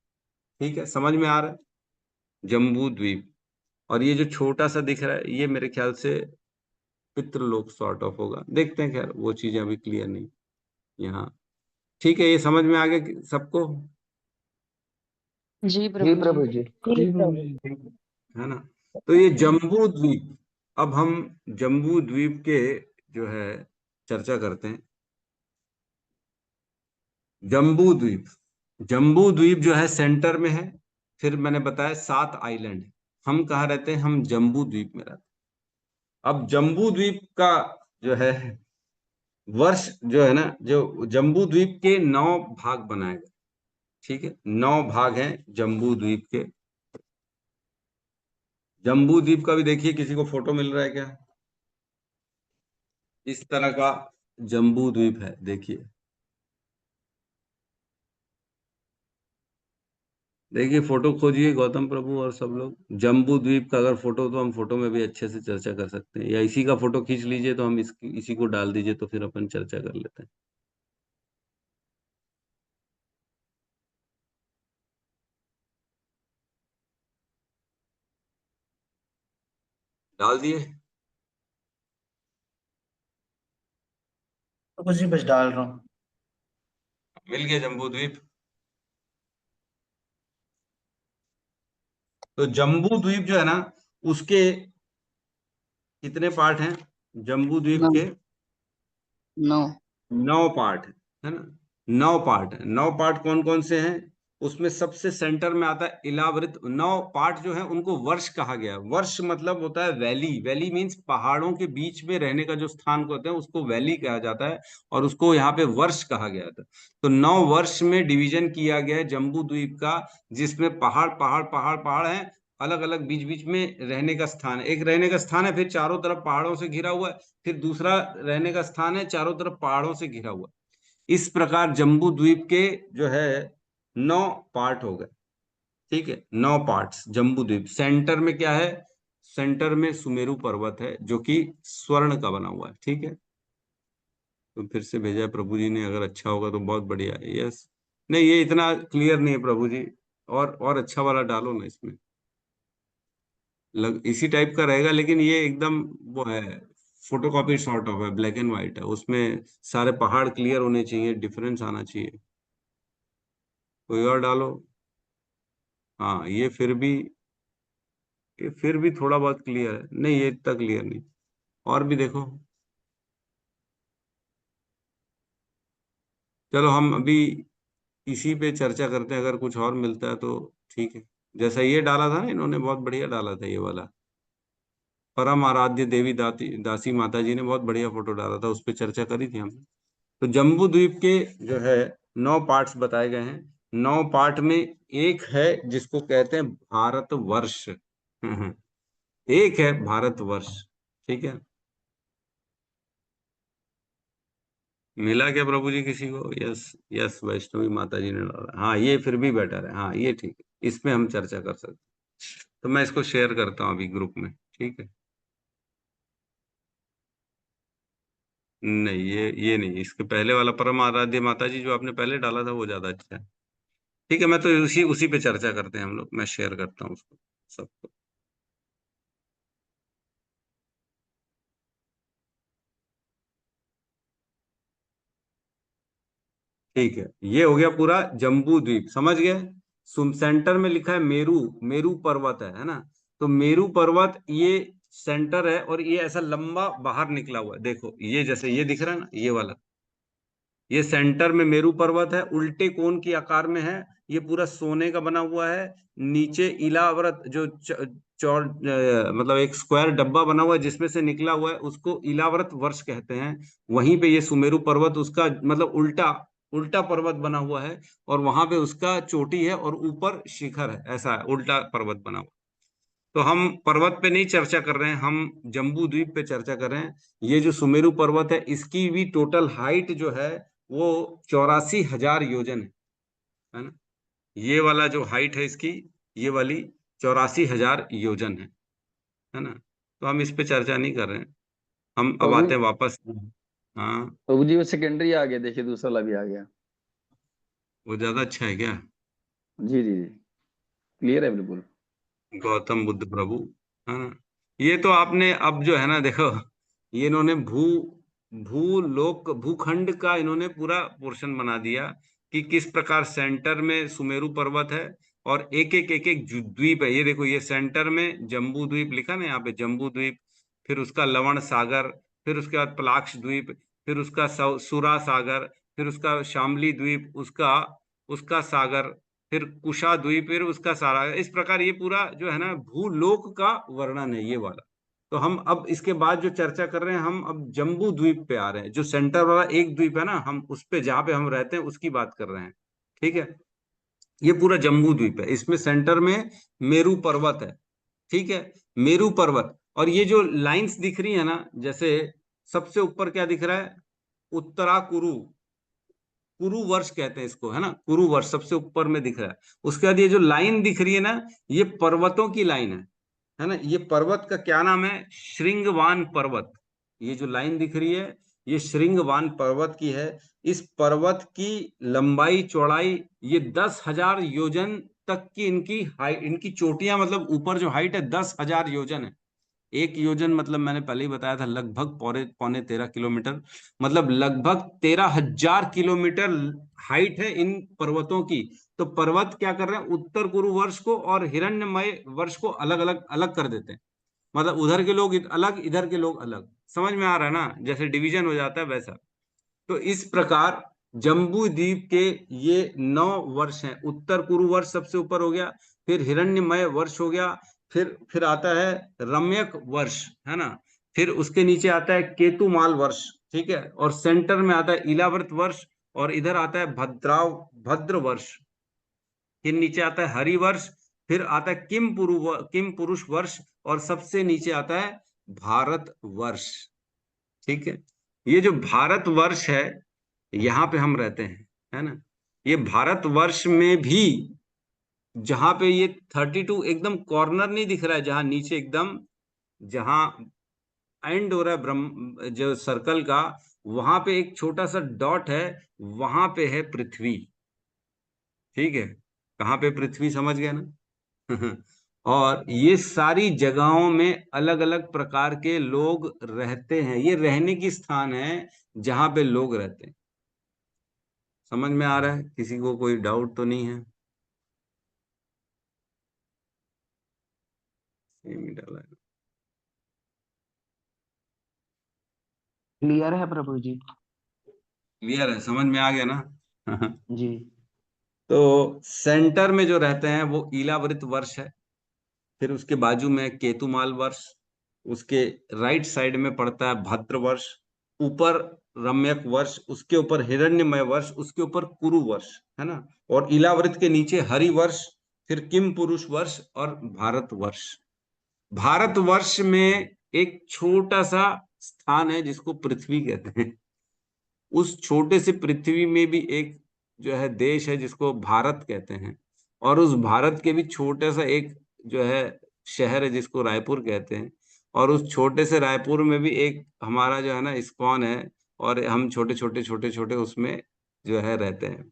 ठीक है, समझ में आ रहा है? जम्बू द्वीप। और ये जो छोटा सा दिख रहा है ये मेरे ख्याल से पितृलोक सॉर्ट ऑफ होगा, देखते हैं, खैर वो चीजें अभी क्लियर नहीं यहाँ। ठीक है, ये समझ में आ गया सबको,
जी
जी
प्रभु जी।
प्रभु जी।
जी प्रभु।
है ना। तो ये जम्बू द्वीप, अब हम जम्बू द्वीप के जो है चर्चा करते हैं। जम्बू द्वीप, जम्बू द्वीप जो है सेंटर में है, फिर मैंने बताया 7 आइलैंड है। हम कहाँ रहते हैं? हम जम्बू द्वीप में रहते हैं। अब जम्बू द्वीप का जो है वर्ष जो है ना, जो जम्बू द्वीप के 9 भाग बनाए गए। ठीक है, 9 भाग हैं जम्बू द्वीप के। जम्बू द्वीप का भी देखिए, किसी को फोटो मिल रहा है क्या? इस तरह का जम्बू द्वीप है, देखिए, देखिए फोटो खोजिए गौतम प्रभु और सब लोग, जम्बू द्वीप का अगर फोटो, तो हम फोटो में भी अच्छे से चर्चा कर सकते हैं, या इसी का फोटो खींच लीजिए तो हम इसी को डाल दीजिए, तो फिर अपन चर्चा कर लेते हैं। डाल दिए?
तो कुछ ही बस डाल रहा हूँ।
मिल गया जम्बू द्वीप। तो जम्बू द्वीप जो है ना, उसके कितने पार्ट हैं? जम्बू द्वीप
9
के
9
9 पार्ट है ना। 9 पार्ट है। 9 पार्ट कौन कौन से हैं? उसमें सबसे सेंटर में आता है इलावृत। 9 पार्ट जो है उनको वर्ष कहा गया है। वर्ष मतलब होता है वैली, वैली मीन्स पहाड़ों के बीच में रहने का जो स्थान को होता है उसको वैली कहा जाता है, और उसको यहाँ पे वर्ष कहा गया था। तो 9 वर्ष में डिवीजन किया गया है जम्बू द्वीप का, जिसमें पहाड़ पहाड़ पहाड़ पहाड़ हैं, अलग अलग बीच बीच में रहने का स्थान है। एक रहने का स्थान है, फिर चारों तरफ पहाड़ों से घिरा हुआ है, फिर दूसरा रहने का स्थान है, चारों तरफ पहाड़ों से घिरा हुआ। इस प्रकार जम्बू द्वीप के जो है 9 पार्ट हो गए। ठीक है, 9 पार्ट्स जम्बू द्वीप। सेंटर में क्या है? सेंटर में सुमेरु पर्वत है जो कि स्वर्ण का बना हुआ है। ठीक है, तो फिर से भेजा है प्रभु जी ने, अगर अच्छा होगा तो बहुत बढ़िया है। यस, नहीं ये इतना क्लियर नहीं है प्रभु जी, और अच्छा वाला डालो ना इसमें, इसी टाइप का रहेगा, लेकिन ये एकदम वो है, फोटोकॉपी शॉट ऑफ है, ब्लैक एंड व्हाइट है, उसमें सारे पहाड़ क्लियर होने चाहिए, डिफरेंस आना चाहिए। कोई और डालो। हाँ, ये फिर भी थोड़ा बहुत क्लियर है, नहीं ये इतना क्लियर नहीं, और भी देखो। चलो हम अभी इसी पे चर्चा करते हैं, अगर कुछ और मिलता है तो ठीक है। जैसा ये डाला था ना इन्होंने, बहुत बढ़िया डाला था ये वाला, परम आराध्य देवी दासी माता जी ने बहुत बढ़िया फोटो डाला था, उस पर चर्चा करी थी हमने। तो जम्बू द्वीप के जो है 9 पार्ट्स बताए गए हैं। 9 पार्ट में एक है जिसको कहते हैं भारतवर्ष। एक है भारतवर्ष। ठीक है, मिला क्या प्रभु जी किसी को? यस यस, वैष्णवी माता जी ने डाला। हाँ ये फिर भी बेटर है, हाँ ये ठीक है, इसमें हम चर्चा कर सकते हैं। तो मैं इसको शेयर करता हूँ अभी ग्रुप में, ठीक है। नहीं ये नहीं, इसके पहले वाला परम आराध्य माता जी जो आपने पहले डाला था वो ज्यादा अच्छा है। ठीक है, मैं तो उसी उसी पे चर्चा करते हैं हम लोग, मैं शेयर करता हूँ उसको सबको। ठीक है, ये हो गया पूरा जम्बू द्वीप, समझ गए। सेंटर में लिखा है मेरू, मेरू पर्वत है ना। तो मेरू पर्वत ये सेंटर है, और ये ऐसा लंबा बाहर निकला हुआ है, देखो ये जैसे ये दिख रहा है ना, ये वाला, ये सेंटर में मेरू पर्वत है, उल्टे कोण की आकार में है। ये पूरा सोने का बना हुआ है। नीचे इलाव्रत जो चौड़ मतलब एक स्क्वायर डब्बा बना हुआ है जिसमें से निकला हुआ है, उसको इलाव्रत वर्ष कहते हैं। वहीं पे ये सुमेरु पर्वत, उसका मतलब उल्टा उल्टा पर्वत बना हुआ है, और वहां पे उसका चोटी है और ऊपर शिखर है, ऐसा है, उल्टा पर्वत बना हुआ। तो हम पर्वत पे नहीं चर्चा कर रहे हैं, हम जम्बू द्वीप पे चर्चा कर रहे हैं। ये जो सुमेरु पर्वत है, इसकी भी टोटल हाइट जो है वो 84,000 योजन है ना। ये वाला जो हाइट है इसकी, ये वाली 84,000 योजन है ना। तो हम इस पे चर्चा नहीं कर रहे हैं, हम अब
प्रभु
आते हैं वापस। हाँ,
प्रभु जी वो सेकेंडरी आ गया, देखिए दूसरा वाला भी आ गया।
वो ज्यादा अच्छा है क्या?
जी जी जी, क्लियर है बिल्कुल।
गौतम बुद्ध प्रभु, है ना। ये तो आपने अब जो है ना, देखो ये इन्होंने भूलोक भूखंड का इन्होंने पूरा पोर्शन बना दिया कि किस प्रकार सेंटर में सुमेरु पर्वत है, और एक एक द्वीप है। ये देखो, ये सेंटर में जम्बू द्वीप लिखा ना यहाँ पे, जम्बू द्वीप, फिर उसका लवण सागर, फिर उसके बाद पलाक्ष द्वीप, फिर उसका सुरा सागर, फिर उसका शामली द्वीप, उसका उसका सागर, फिर कुशा द्वीप, फिर उसका सारा, इस प्रकार ये पूरा जो है ना भूलोक का वर्णन है ये वाला। तो हम अब इसके बाद जो चर्चा कर रहे हैं, हम अब जम्बू द्वीप पे आ रहे हैं, जो सेंटर वाला एक द्वीप है ना, हम उस पे जहाँ पे हम रहते हैं उसकी बात कर रहे हैं। ठीक है, ये पूरा जम्बू द्वीप है, इसमें सेंटर में मेरू पर्वत है। ठीक है, मेरू पर्वत, और ये जो लाइंस दिख रही है ना, जैसे सबसे ऊपर क्या दिख रहा है, उत्तरा कुरु, कुरु वर्ष कहते हैं इसको, है ना, कुरु वर्ष सबसे ऊपर में दिख रहा है। उसके बाद ये जो लाइन दिख रही है ना, ये पर्वतों की लाइन है ना। ये पर्वत का क्या नाम है, श्रृंगवान पर्वत। ये जो लाइन दिख रही है, ये श्रृंगवान पर्वत की है। इस पर्वत की लंबाई चौड़ाई ये 10,000 योजन तक की इनकी हाइट, इनकी चोटियां, मतलब ऊपर जो हाइट है 10,000 योजन है। एक योजन मतलब मैंने पहले ही बताया था, लगभग पौने पौने 13 किलोमीटर, मतलब लगभग 13,000 किलोमीटर हाइट है इन पर्वतों की। तो पर्वत क्या कर रहे हैं, उत्तर कुरु वर्ष को और हिरण्यमय वर्ष को अलग अलग अलग कर देते हैं। मतलब उधर के लोग अलग, इधर के लोग अलग, समझ में आ रहा है ना, जैसे डिवीजन हो जाता है वैसा। तो इस प्रकार जम्बू द्वीप के ये 9 वर्ष हैं। उत्तर कुरु वर्ष सबसे ऊपर हो गया, फिर हिरण्यमय वर्ष हो गया, फिर आता है रम्यक वर्ष, है ना। फिर उसके नीचे आता है केतुमाल वर्ष, ठीक है, और सेंटर में आता है इलाव्रत वर्ष, और इधर आता है भद्र वर्ष। फिर नीचे आता है हरि वर्ष, फिर आता है किम पुरुष वर्ष, और सबसे नीचे आता है भारत वर्ष। ठीक है, ये जो भारत वर्ष है, यहाँ पे हम रहते हैं, है ना। ये भारत वर्ष में भी जहां पे ये 32 एकदम कॉर्नर नहीं दिख रहा है, जहां नीचे एकदम, जहां एंड हो रहा है ब्रह्म जो सर्कल का, वहां पे एक छोटा सा डॉट है, वहां पे है पृथ्वी। ठीक है, कहाँ पे पृथ्वी, समझ गए ना। और ये सारी जगहों में अलग अलग प्रकार के लोग रहते हैं, ये रहने की स्थान है जहां पे लोग रहते हैं। समझ में आ रहा है, किसी को कोई डाउट तो नहीं है? सेम ही डाला है।
क्लियर है प्रभु जी।
क्लियर है, समझ में आ गया ना।
जी।
तो सेंटर में जो रहते हैं वो ईलावृत वर्ष है, फिर उसके बाजू में केतुमाल वर्ष, उसके राइट साइड में पड़ता है भद्र वर्ष, ऊपर रम्यक वर्ष, उसके ऊपर हिरण्यमय वर्ष, उसके ऊपर कुरु वर्ष, है ना, और इलावृत के नीचे हरि वर्ष, फिर किम पुरुष वर्ष और भारत वर्ष। भारत वर्ष में एक छोटा सा स्थान है जिसको पृथ्वी कहते हैं। उस छोटे से पृथ्वी में भी एक जो है देश है जिसको भारत कहते हैं, और उस भारत के भी छोटा सा एक जो है शहर है जिसको रायपुर कहते हैं, और उस छोटे से रायपुर में भी एक हमारा जो है ना इस्कॉन है, और हम छोटे छोटे छोटे छोटे उसमें जो है रहते हैं।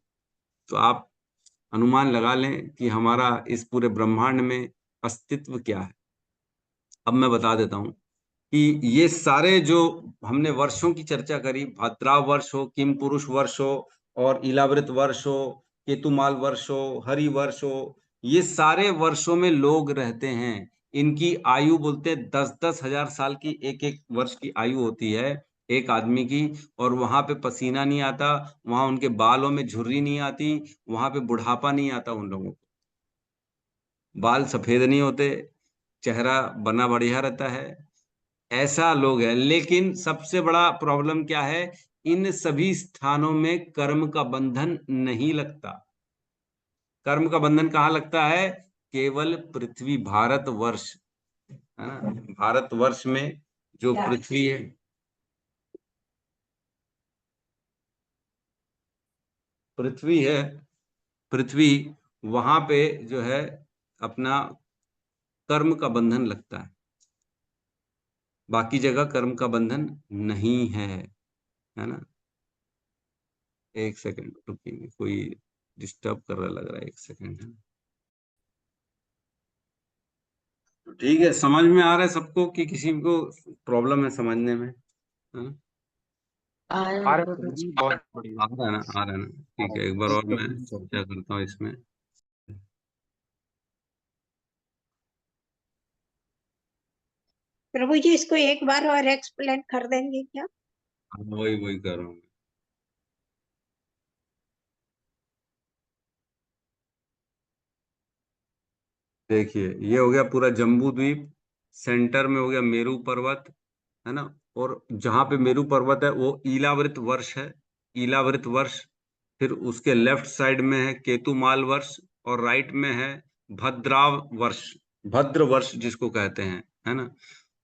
तो आप अनुमान लगा लें कि हमारा इस पूरे ब्रह्मांड में अस्तित्व क्या है। अब मैं बता देता हूं कि ये सारे जो हमने वर्षों की चर्चा करी, भाद्राव वर्ष हो, किम पुरुष वर्ष हो, और इलावृत वर्ष हो, केतुमाल वर्ष हो, हरि वर्ष हो, ये सारे वर्षों में लोग रहते हैं। इनकी आयु बोलते हैं 10-10 हजार साल की एक एक वर्ष की आयु होती है एक आदमी की, और वहां पे पसीना नहीं आता, वहां उनके बालों में झुर्री नहीं आती, वहां पे बुढ़ापा नहीं आता उन लोगों को, बाल सफेद नहीं होते, चेहरा बना बढ़िया रहता है, ऐसा लोग है। लेकिन सबसे बड़ा प्रॉब्लम क्या है, इन सभी स्थानों में कर्म का बंधन नहीं लगता। कर्म का बंधन कहाँ लगता है? केवल पृथ्वी भारत वर्ष है ना, भारत वर्ष में जो पृथ्वी है, पृथ्वी है, पृथ्वी वहां पे जो है अपना कर्म का बंधन लगता है, बाकी जगह कर्म का बंधन नहीं है ना। एक सेकंड रुकिए, कोई डिस्टर्ब कर रहा लग रहा है, एक सेकंड है। तो ठीक है, समझ में आ रहा है सबको कि किसी को प्रॉब्लम है समझने में? हाँ?
आ रहा है बढ़िया।
आ रहा है ना, आ रहा है ना, ठीक है। एक बार और मैं चर्चा करता हूँ इसमें।
प्रभु जी इसको एक बार और एक्सप्लेन कर देंगे क्या?
वही वही कर रहा हूँ। देखिए, ये हो गया पूरा जम्बू द्वीप, सेंटर में हो गया मेरू पर्वत, है ना, और जहां पे मेरू पर्वत है वो ईलावृत वर्ष है, ईलावृत वर्ष। फिर उसके लेफ्ट साइड में है केतुमाल वर्ष, और राइट में है भद्राव वर्ष, भद्र वर्ष जिसको कहते हैं, है ना।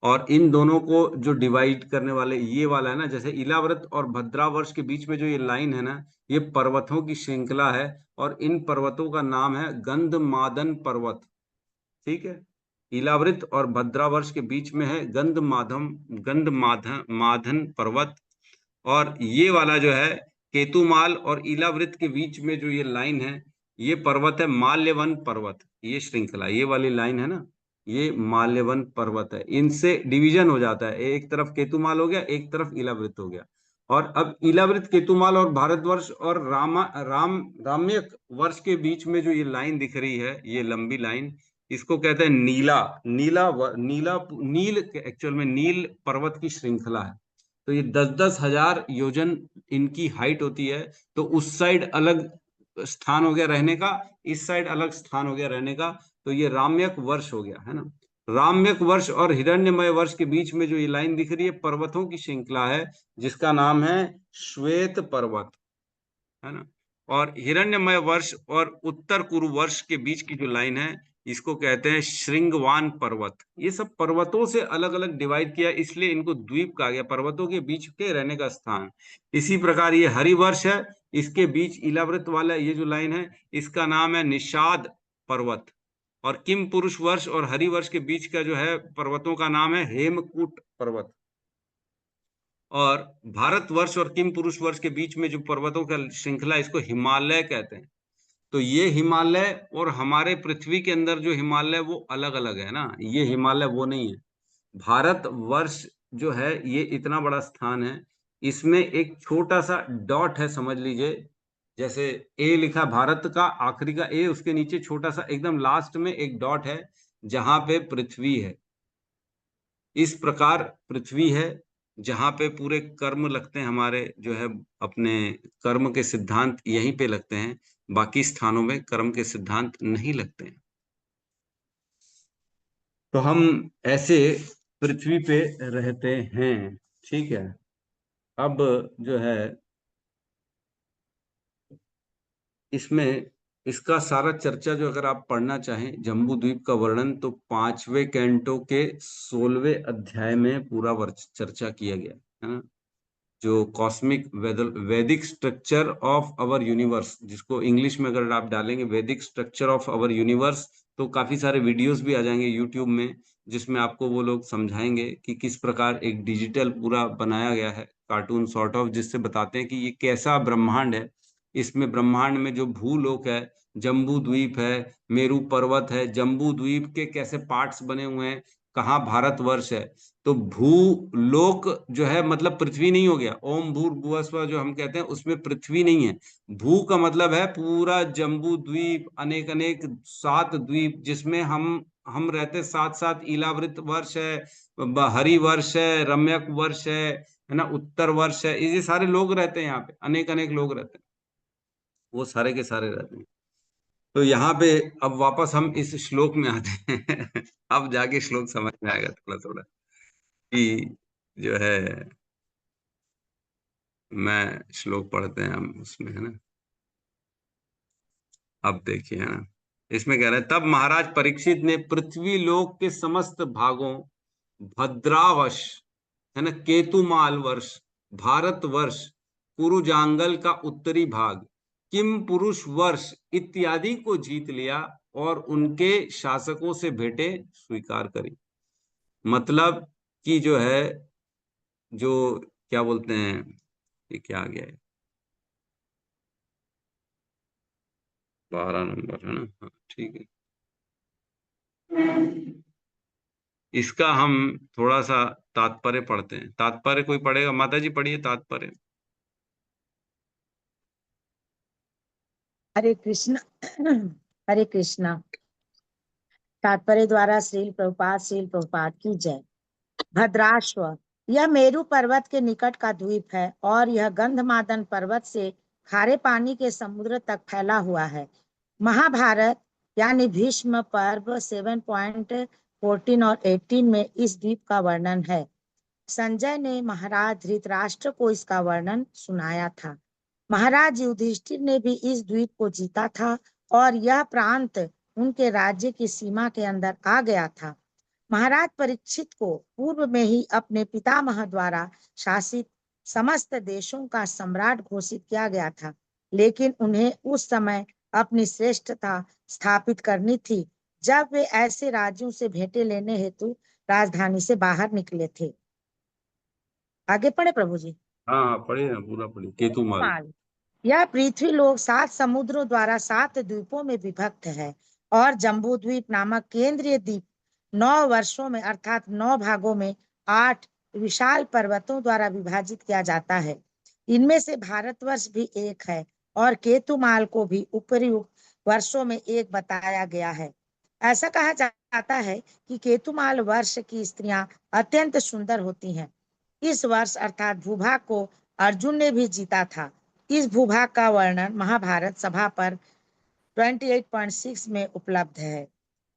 और इन दोनों को जो डिवाइड करने वाले ये वाला है ना, जैसे इलाव्रत और भद्रावर्ष के बीच में जो ये लाइन है ना, ये पर्वतों की श्रृंखला है, और इन पर्वतों का नाम है गंधमादन पर्वत। ठीक है, इलावृत और भद्रावर्ष के बीच में है गंधमादन पर्वत, और ये वाला जो है केतुमाल और इलावृत के बीच में जो ये लाइन है, ये पर्वत है माल्यवन पर्वत। ये श्रृंखला, ये वाली लाइन है ना, ये माल्यवन पर्वत है। इनसे डिवीजन हो जाता है, एक तरफ केतुमाल हो गया, एक तरफ इलावृत हो गया। और अब इलावृत, केतुमाल और भारतवर्ष और राम्यक वर्ष के बीच में जो ये लाइन दिख रही है, ये लंबी लाइन, इसको कहते हैं नील एक्चुअल में नील पर्वत की श्रृंखला है। तो ये 10-10 हजार योजन इनकी हाइट होती है। तो उस साइड अलग स्थान हो गया रहने का, इस साइड अलग स्थान हो गया रहने का। तो ये राम्यक वर्ष हो गया, है ना। राम्यक वर्ष और हिरण्यमय वर्ष के बीच में जो ये लाइन दिख रही है, पर्वतों की श्रृंखला है जिसका नाम है श्वेत पर्वत, है ना। और हिरण्यमय वर्ष और उत्तर कुरु वर्ष के बीच की जो लाइन है, इसको कहते हैं श्रृंगवान पर्वत। ये सब पर्वतों से अलग अलग डिवाइड किया, इसलिए इनको द्वीप कहा गया, पर्वतों के बीच के रहने का स्थान। इसी प्रकार ये हरिवर्ष है, इसके बीच इलावृत वाला ये जो लाइन है, इसका नाम है निषाद पर्वत। और किम पुरुष वर्ष और हरिवर्ष के बीच का जो है पर्वतों का नाम है हेमकूट पर्वत। और भारतवर्ष और किम पुरुष वर्ष के बीच में जो पर्वतों का श्रृंखला, इसको हिमालय कहते हैं। तो ये हिमालय और हमारे पृथ्वी के अंदर जो हिमालय वो अलग अलग है ना, ये हिमालय वो नहीं है। भारत वर्ष जो है ये इतना बड़ा स्थान है, इसमें एक छोटा सा डॉट है, समझ लीजिए जैसे ए लिखा भारत का आखिरी का ए, उसके नीचे छोटा सा एकदम लास्ट में एक डॉट है जहां पे पृथ्वी है। इस प्रकार पृथ्वी है जहां पे पूरे कर्म लगते हैं हमारे, जो है अपने कर्म के सिद्धांत यहीं पे लगते हैं, बाकी स्थानों में कर्म के सिद्धांत नहीं लगते हैं। तो हम ऐसे पृथ्वी पे रहते हैं, ठीक है। अब जो है इसमें इसका सारा चर्चा जो अगर आप पढ़ना चाहें जम्बू द्वीप का वर्णन, तो 5वें कैंटो के 16वें अध्याय में पूरा चर्चा किया गया है ना। जो कॉस्मिक वैदिक स्ट्रक्चर ऑफ अवर यूनिवर्स, जिसको इंग्लिश में अगर आप डालेंगे वैदिक स्ट्रक्चर ऑफ अवर यूनिवर्स, तो काफी सारे वीडियोस भी आ जाएंगे यूट्यूब में, जिसमें आपको वो लोग समझाएंगे कि किस प्रकार एक डिजिटल पूरा बनाया गया है, कार्टून सॉर्ट ऑफ, जिससे बताते हैं कि ये कैसा ब्रह्मांड है। इसमें ब्रह्मांड में जो भूलोक है, जम्बू द्वीप है, मेरू पर्वत है, जम्बू द्वीप के कैसे पार्ट्स बने हुए हैं, कहाँ भारतवर्ष है। तो भूलोक जो है मतलब पृथ्वी नहीं हो गया, ओम भूर्भुवस्व जो हम कहते हैं उसमें पृथ्वी नहीं है। भू का मतलब है पूरा जम्बू द्वीप, अनेक अनेक 7 द्वीप, जिसमें हम रहते, 7 इलावृत वर्ष है, हरि वर्ष है, रम्यक वर्ष है ना, उत्तर वर्ष है, ये सारे लोग रहते हैं यहाँ पे, अनेक अनेक लोग रहते हैं, वो सारे के सारे रहते हैं। तो यहाँ पे अब वापस हम इस श्लोक में आते हैं अब जाके श्लोक समझ में आएगा थोड़ा थोड़ा कि जो है, मैं श्लोक पढ़ते हैं हम उसमें, है ना। अब देखिए, है ना, इसमें कह रहे हैं, तब महाराज परीक्षित ने पृथ्वी लोक के समस्त भागों, भद्रावश, है ना, केतुमाल वर्ष, भारत वर्ष, कुरुजांगल का उत्तरी भाग, किम पुरुष वर्ष इत्यादि को जीत लिया और उनके शासकों से भेंटें स्वीकार करी। मतलब कि जो है, जो क्या बोलते हैं, ये क्या आ गया है, 12 नंबर, है ना, हाँ ठीक है। इसका हम थोड़ा सा तात्पर्य पढ़ते हैं। तात्पर्य कोई पढ़ेगा? माता जी पढ़िए तात्पर्य।
हरे कृष्ण। हरे कृष्णा। तात्पर्य द्वारा श्रील प्रभुपाद की जय। भद्राश्व, यह मेरु पर्वत के निकट का द्वीप है और यह गंधमादन पर्वत से खारे पानी के समुद्र तक फैला हुआ है। महाभारत यानी भीष्म पर्व 7.14 और 18 में इस द्वीप का वर्णन है। संजय ने महाराज धृतराष्ट्र को इसका वर्णन सुनाया था। महाराज युधिष्ठिर ने भी इस द्वीप को जीता था और यह प्रांत उनके राज्य की सीमा के अंदर आ गया था। महाराज परीक्षित को पूर्व में ही अपने पितामह द्वारा शासित समस्त देशों का सम्राट घोषित किया गया था, लेकिन उन्हें उस समय अपनी श्रेष्ठता स्थापित करनी थी जब वे ऐसे राज्यों से भेंटें लेने हेतु राजधानी से बाहर निकले थे। आगे पढ़े प्रभु जी।
हाँ हाँ पढ़िए ना, पूरा पढ़िए। केतुमाल,
यह पृथ्वी लोक 7 समुद्रों द्वारा 7 द्वीपों में विभक्त है और जम्बू द्वीप नामक केंद्रीय द्वीप 9 वर्षों में अर्थात 9 भागों में 8 विशाल पर्वतों द्वारा विभाजित किया जाता है। इनमें से भारतवर्ष भी एक है और केतुमाल को भी उपर्युक्त वर्षों में एक बताया गया है। ऐसा कहा जाता है कि केतुमाल वर्ष की स्त्रियां अत्यंत सुंदर होती हैं। इस वर्ष अर्थात भूभाग को अर्जुन ने भी जीता था। इस भूभाग का वर्णन महाभारत सभा पर 28.6 में उपलब्ध है।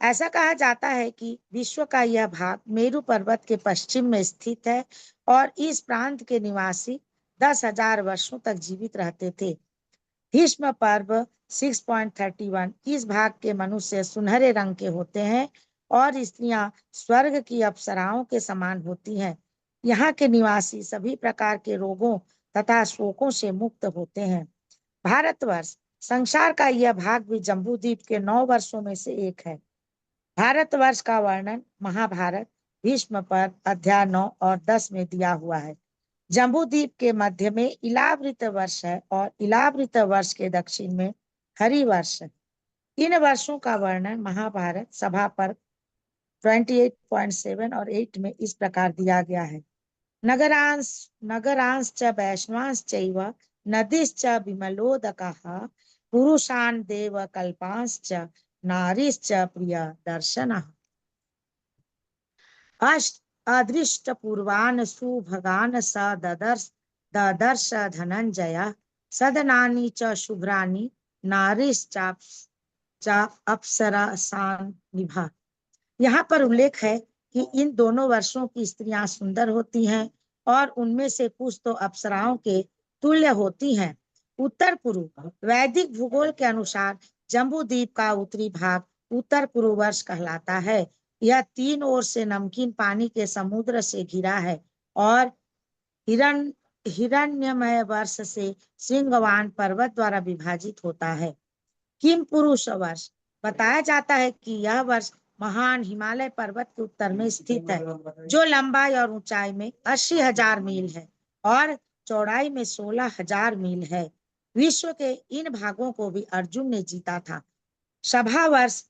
ऐसा कहा जाता है कि विश्व का यह भाग मेरु पर्वत के पश्चिम में स्थित है और इस प्रांत के निवासी 10,000 वर्षों तक जीवित रहते थे। भीष्म पर्व 6.31, इस भाग के मनुष्य सुनहरे रंग के होते हैं और स्त्रियां स्वर्ग की अप्सराओं के समान होती हैं। यहाँ के निवासी सभी प्रकार के रोगों तथा शोकों से मुक्त होते हैं। भारतवर्ष, संसार का यह भाग भी जम्बूद्वीप के 9 वर्षों में से एक है। भारतवर्ष का वर्णन महाभारत भीष्म पर्व अध्याय 9 और 10 में दिया हुआ है। जम्बूद्वीप के मध्य में इलावृत वर्ष है और इलावृत वर्ष के दक्षिण में हरि वर्ष है। इन वर्षों का वर्णन महाभारत सभा पर 28.7 और 8 में इस प्रकार दिया गया है। नगरांश च वैष्णवांश चैव नदीश्च विमलोदकाः पुरुषान् देव कल्पांश्च नारीश्च प्रिय दर्शनः। अदृष्ट पूर्वान् सुभगान् स ददर्श धनंजय सदनानि च शुभ्राणि नारीश्च अप्सरासान् निभा। यहाँ पर उल्लेख है कि इन दोनों वर्षों की स्त्रियां सुंदर होती हैं और उनमें से कुछ तो अप्सराओं के तुल्य होती हैं। उत्तर पूर्व वैदिक भूगोल के अनुसार जम्बूद्वीप का उत्तरी भाग उत्तर पूर्व वर्ष कहलाता है। यह 3 ओर से नमकीन पानी के समुद्र से घिरा है और हिरण्यमय वर्ष से श्रृंगवान पर्वत द्वारा विभाजित होता है। किम पुरुष वर्ष बताया जाता है कि यह वर्ष महान हिमालय पर्वत के उत्तर में स्थित है, जो लंबाई और ऊंचाई में 80,000 मील है और चौड़ाई में 16,000 मील है। विश्व के इन भागों को भी अर्जुन ने जीता था। सभा वर्ष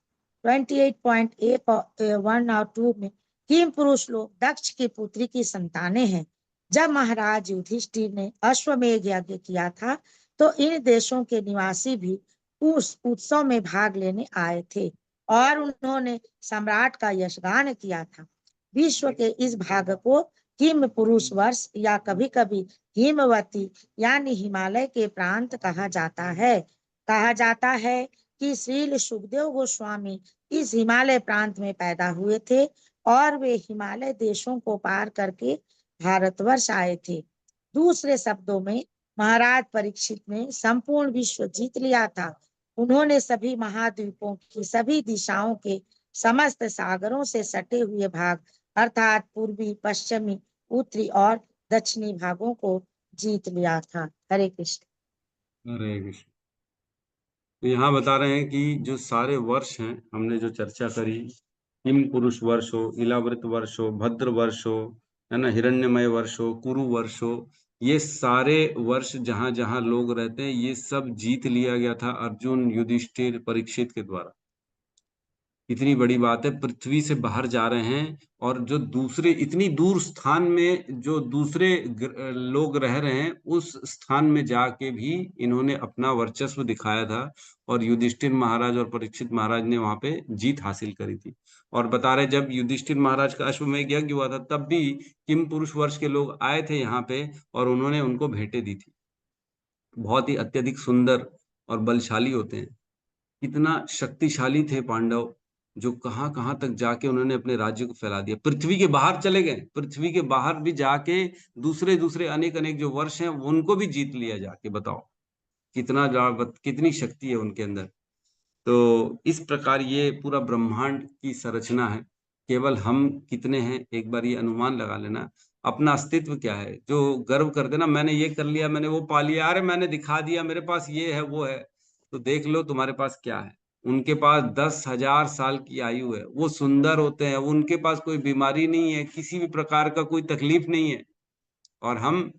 28.1 और 2 में किम पुरुष लोग दक्ष की पुत्री की संतानें हैं। जब महाराज युधिष्ठिर ने अश्वमेध यज्ञ किया था तो इन देशों के निवासी भी उस उत्सव में भाग लेने आए थे और उन्होंने सम्राट का यशगान किया था। विश्व के इस भाग को किम पुरुष वर्ष या कभी कभी हिमवती यानी हिमालय के प्रांत कहा जाता है। कहा जाता है कि श्रील सुखदेव गोस्वामी इस हिमालय प्रांत में पैदा हुए थे और वे हिमालय देशों को पार करके भारतवर्ष आए थे। दूसरे शब्दों में महाराज परीक्षित ने संपूर्ण विश्व जीत लिया था। उन्होंने सभी महाद्वीपों की सभी दिशाओं के समस्त सागरों से सटे हुए भाग अर्थात पूर्वी, पश्चिमी, उत्तरी और दक्षिणी भागों को जीत लिया था। हरे कृष्ण।
हरे कृष्ण। तो यहाँ बता रहे हैं कि जो सारे वर्ष हैं, हमने जो चर्चा करी, हिम पुरुष वर्ष हो, इलावृत वर्ष हो, भद्र वर्ष हो, है ना, हिरण्यमय वर्ष हो, कुरु वर्ष हो, ये सारे वर्ष जहां जहां लोग रहते हैं ये सब जीत लिया गया था अर्जुन, युधिष्ठिर, परीक्षित के द्वारा। इतनी बड़ी बात है, पृथ्वी से बाहर जा रहे हैं और जो दूसरे इतनी दूर स्थान में जो दूसरे लोग रह रहे हैं उस स्थान में जाके भी इन्होंने अपना वर्चस्व दिखाया था और युधिष्ठिर महाराज और परीक्षित महाराज ने वहां पे जीत हासिल करी थी। और बता रहे जब युधिष्ठिर महाराज का अश्वमेध यज्ञ हुआ था तब भी किम पुरुष वर्ष के लोग आए थे यहाँ पे और उन्होंने उनको भेंटें दी थी। बहुत ही अत्यधिक सुंदर और बलशाली होते हैं। कितना शक्तिशाली थे पांडव, जो कहां कहां तक जाके उन्होंने अपने राज्य को फैला दिया। पृथ्वी के बाहर चले गए, पृथ्वी के बाहर भी जाके दूसरे दूसरे अनेक अनेक जो वर्ष हैं उनको भी जीत लिया जाके। बताओ कितनी शक्ति है उनके अंदर। तो इस प्रकार ये पूरा ब्रह्मांड की संरचना है। केवल हम कितने हैं एक बार ये अनुमान लगा लेना। अपना अस्तित्व क्या है, जो गर्व करते ना मैंने ये कर लिया, मैंने वो पा लिया, अरे मैंने दिखा दिया मेरे पास ये है वो है, तो देख लो तुम्हारे पास क्या है। उनके पास 10,000 साल की आयु है, वो सुंदर होते हैं, उनके पास कोई बीमारी नहीं है, किसी भी प्रकार का कोई तकलीफ नहीं है, और हम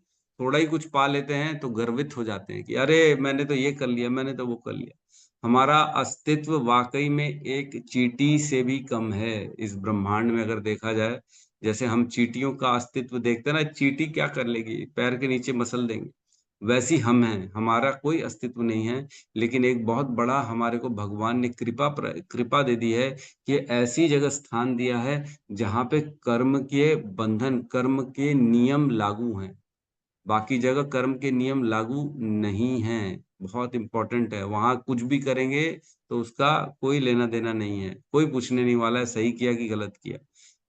थोड़ा ही कुछ पा लेते हैं तो गर्वित हो जाते हैं कि अरे मैंने तो ये कर लिया, मैंने तो वो कर लिया। हमारा अस्तित्व वाकई में एक चींटी से भी कम है इस ब्रह्मांड में अगर देखा जाए। जैसे हम चींटियों का अस्तित्व देखते हैं ना, चींटी क्या कर लेगी, पैर के नीचे मसल देंगे, वैसी हम हैं, हमारा कोई अस्तित्व नहीं है। लेकिन एक बहुत बड़ा हमारे को भगवान ने कृपा दे दी है कि ऐसी जगह स्थान दिया है जहाँ पे कर्म के बंधन, कर्म के नियम लागू हैं। बाकी जगह कर्म के नियम लागू नहीं हैं। बहुत इंपॉर्टेंट है, वहां कुछ भी करेंगे तो उसका कोई लेना देना नहीं है, कोई पूछने नहीं वाला है सही किया कि गलत किया।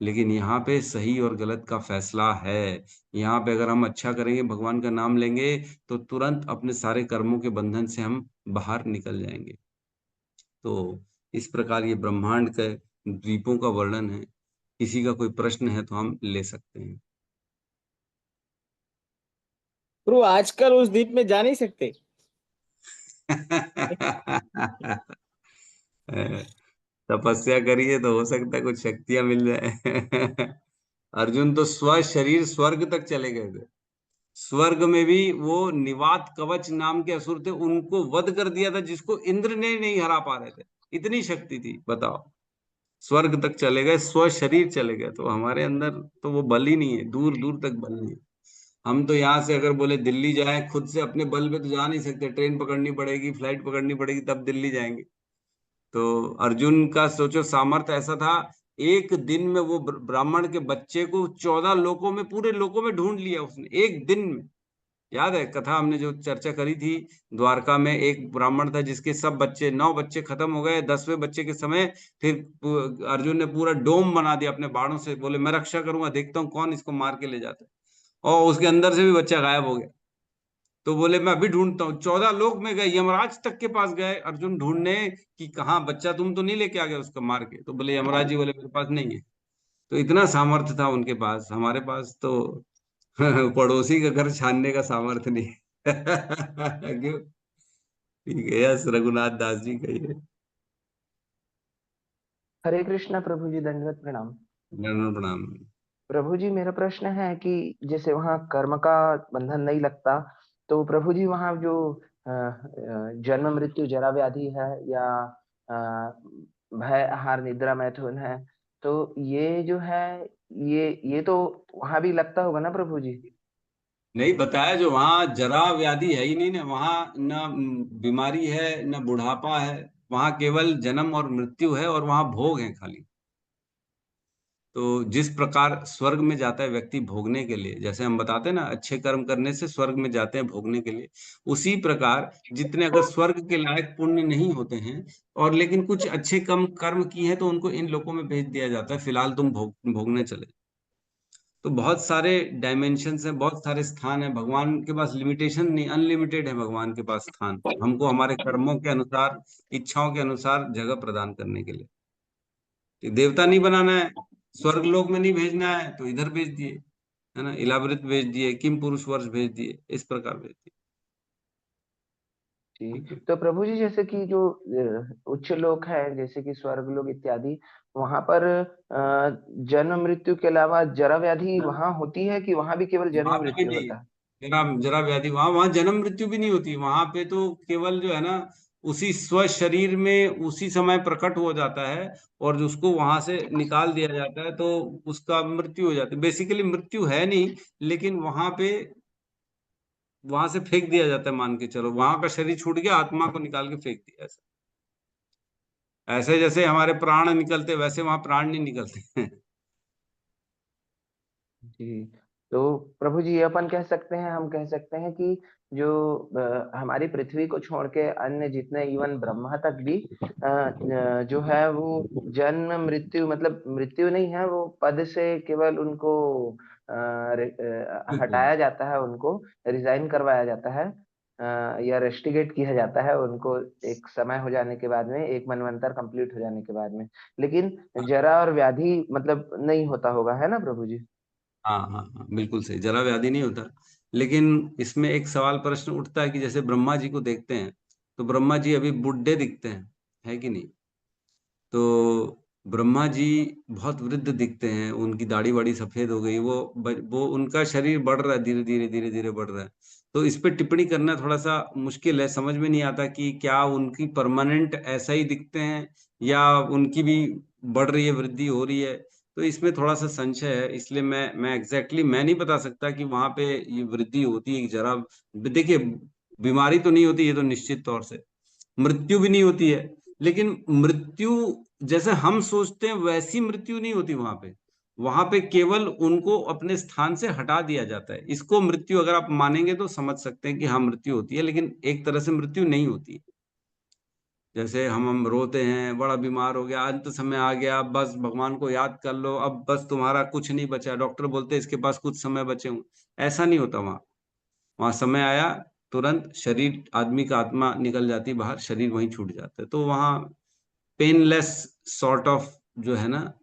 लेकिन यहाँ पे सही और गलत का फैसला है। यहाँ पे अगर हम अच्छा करेंगे, भगवान का नाम लेंगे, तो तुरंत अपने सारे कर्मों के बंधन से हम बाहर निकल जाएंगे। तो इस प्रकार ये ब्रह्मांड के द्वीपों का वर्णन है। किसी का कोई प्रश्न है तो हम ले सकते हैं।
प्रभु आजकल उस द्वीप में जा नहीं सकते।
तपस्या करिए तो हो सकता है कुछ शक्तियां मिल जाए। अर्जुन तो स्व शरीर स्वर्ग तक चले गए थे। स्वर्ग में भी वो निवात कवच नाम के असुर थे, उनको वध कर दिया था, जिसको इंद्र ने नहीं हरा पा रहे थे। इतनी शक्ति थी, बताओ। स्वर्ग तक चले गए, स्व शरीर चले गए। तो हमारे अंदर तो वो बल ही नहीं है, दूर दूर तक बल नहीं है। हम तो यहाँ से अगर बोले दिल्ली जाएं, खुद से अपने बल पे तो जा नहीं सकते, ट्रेन पकड़नी पड़ेगी, फ्लाइट पकड़नी पड़ेगी, तब दिल्ली जाएंगे। तो अर्जुन का सोचो सामर्थ्य ऐसा था, एक दिन में वो ब्राह्मण के बच्चे को 14 लोकों में, पूरे लोकों में ढूंढ लिया उसने, एक दिन में। याद है कथा हमने जो चर्चा करी थी, द्वारका में एक ब्राह्मण था जिसके सब बच्चे, 9 बच्चे खत्म हो गए। 10वें बच्चे के समय फिर अर्जुन ने पूरा डोम बना दिया अपने बाणों से, बोले मैं रक्षा करूंगा, देखता हूँ कौन इसको मार के ले जाता है। और उसके अंदर से भी बच्चा गायब हो गया। तो बोले मैं अभी ढूंढता हूँ। 14 लोग में गए, यमराज तक के पास गए अर्जुन ढूंढने कि कहाँ बच्चा, तुम तो नहीं लेके आ गए उसको मार के। तो बोले यमराज जी बोले मेरे पास नहीं है। तो इतना सामर्थ्य था उनके पास, हमारे पास तो पड़ोसी का घर छानने का सामर्थ्य नहीं। क्यों? ठीक है, यस रघुनाथ दास जी कहिए।
हरे कृष्णा प्रभु जी, दंडवत प्रणाम।
प्रणाम प्रणाम।
प्रभु जी, मेरा प्रश्न है कि जैसे वहाँ कर्म का बंधन नहीं लगता, तो प्रभु जी वहाँ जो जन्म मृत्यु जरा व्याधि है या अ, भय आहार निद्रा मैथुन है, तो ये जो है ये तो वहाँ भी लगता होगा ना प्रभु जी?
नहीं बताया, जो वहाँ जरा व्याधि है ही नहीं ना, वहाँ न बीमारी है न बुढ़ापा है, वहाँ केवल जन्म और मृत्यु है, और वहाँ भोग है खाली। तो जिस प्रकार स्वर्ग में जाता है व्यक्ति भोगने के लिए, जैसे हम बताते हैं ना अच्छे कर्म करने से स्वर्ग में जाते हैं भोगने के लिए, उसी प्रकार जितने अगर स्वर्ग के लायक पुण्य नहीं होते हैं और लेकिन कुछ अच्छे कम कर्म किए हैं, तो उनको इन लोकों में भेज दिया जाता है, फिलहाल तुम भोगने चले। तो बहुत सारे डायमेंशन हैं, बहुत सारे स्थान हैं, भगवान के पास लिमिटेशन नहीं, अनलिमिटेड है भगवान के पास स्थान, हमको हमारे कर्मों के अनुसार, इच्छाओं के अनुसार जगह प्रदान करने के लिए। कि देवता नहीं बनाना है, स्वर्ग लोक में नहीं भेजना है, तो इधर भेज दिए, है ना, इलावृत भेज दिए, किम पुरुष वर्ष भेज दिए, इस प्रकार भेज दिए।
जी, तो प्रभु जी जैसे कि जो उच्च लोक है, जैसे कि स्वर्ग लोक इत्यादि, वहां पर जन्म मृत्यु के अलावा जरा व्याधि वहां होती है कि वहां भी केवल
वहां
जन्म
पे भी
मृत्यु
नहीं,
होता है?
जरा जरा व्याधि, वहां वहां जन्म मृत्यु भी नहीं होती, वहां पे तो केवल जो है ना उसी स्व शरीर में उसी समय प्रकट हो जाता है, और उसको वहां से निकाल दिया जाता है, तो उसका मृत्यु हो जाती है। बेसिकली मृत्यु है नहीं, लेकिन वहां पे वहां से फेंक दिया जाता है, मान के चलो वहां का शरीर छूट गया, आत्मा को निकाल के फेंक दिया। ऐसा ऐसे जैसे हमारे प्राण निकलते, वैसे वहां प्राण नहीं निकलते।
जी, तो प्रभु जी ये अपन कह सकते हैं, हम कह सकते हैं कि जो हमारी पृथ्वी को छोड़ के अन्य जितने इवन ब्रह्मा तक भी जो है वो जन्म मृत्यु मतलब मृत्यु नहीं है, वो पद से केवल उनको हटाया जाता है, उनको रिजाइन करवाया जाता है, या रेस्टिगेट किया जाता है उनको एक समय हो जाने के बाद में, एक मनवंतर कंप्लीट हो जाने के बाद में। लेकिन जरा और व्याधि मतलब नहीं होता होगा, है ना प्रभु जी?
हाँ हाँ हाँ, बिल्कुल सही, जरा व्याधि नहीं होता। लेकिन इसमें एक सवाल प्रश्न उठता है कि जैसे ब्रह्मा जी को देखते हैं, तो ब्रह्मा जी अभी बुढ़े दिखते हैं, है कि नहीं? तो ब्रह्मा जी बहुत वृद्ध दिखते हैं, उनकी दाढ़ी वाड़ी सफेद हो गई, वो उनका शरीर बढ़ रहा है, धीरे धीरे धीरे धीरे बढ़ रहा है। तो इस पे टिप्पणी करना थोड़ा सा मुश्किल है, समझ में नहीं आता कि क्या उनकी परमानेंट ऐसा ही दिखते हैं या उनकी भी बढ़ रही है, वृद्धि हो रही है। तो इसमें थोड़ा सा संशय है, इसलिए मैं एग्जैक्टली मैं नहीं बता सकता कि वहां पे ये वृद्धि होती है कि जरा। देखिए, बीमारी तो नहीं होती, ये तो निश्चित तौर से, मृत्यु भी नहीं होती है, लेकिन मृत्यु जैसे हम सोचते हैं वैसी मृत्यु नहीं होती वहां पे। वहां पे केवल उनको अपने स्थान से हटा दिया जाता है, इसको मृत्यु अगर आप मानेंगे तो समझ सकते हैं कि हाँ मृत्यु होती है, लेकिन एक तरह से मृत्यु नहीं होती है। जैसे हम रोते हैं, बड़ा बीमार हो गया, अंत समय आ गया, बस भगवान को याद कर लो, अब बस तुम्हारा कुछ नहीं बचा, डॉक्टर बोलते हैं इसके पास कुछ समय बचे हुए, ऐसा नहीं होता वहां। वहां समय आया, तुरंत शरीर, आदमी का आत्मा निकल जाती है बाहर, शरीर वहीं छूट जाता है। तो वहां पेनलेस सॉर्ट ऑफ जो है ना,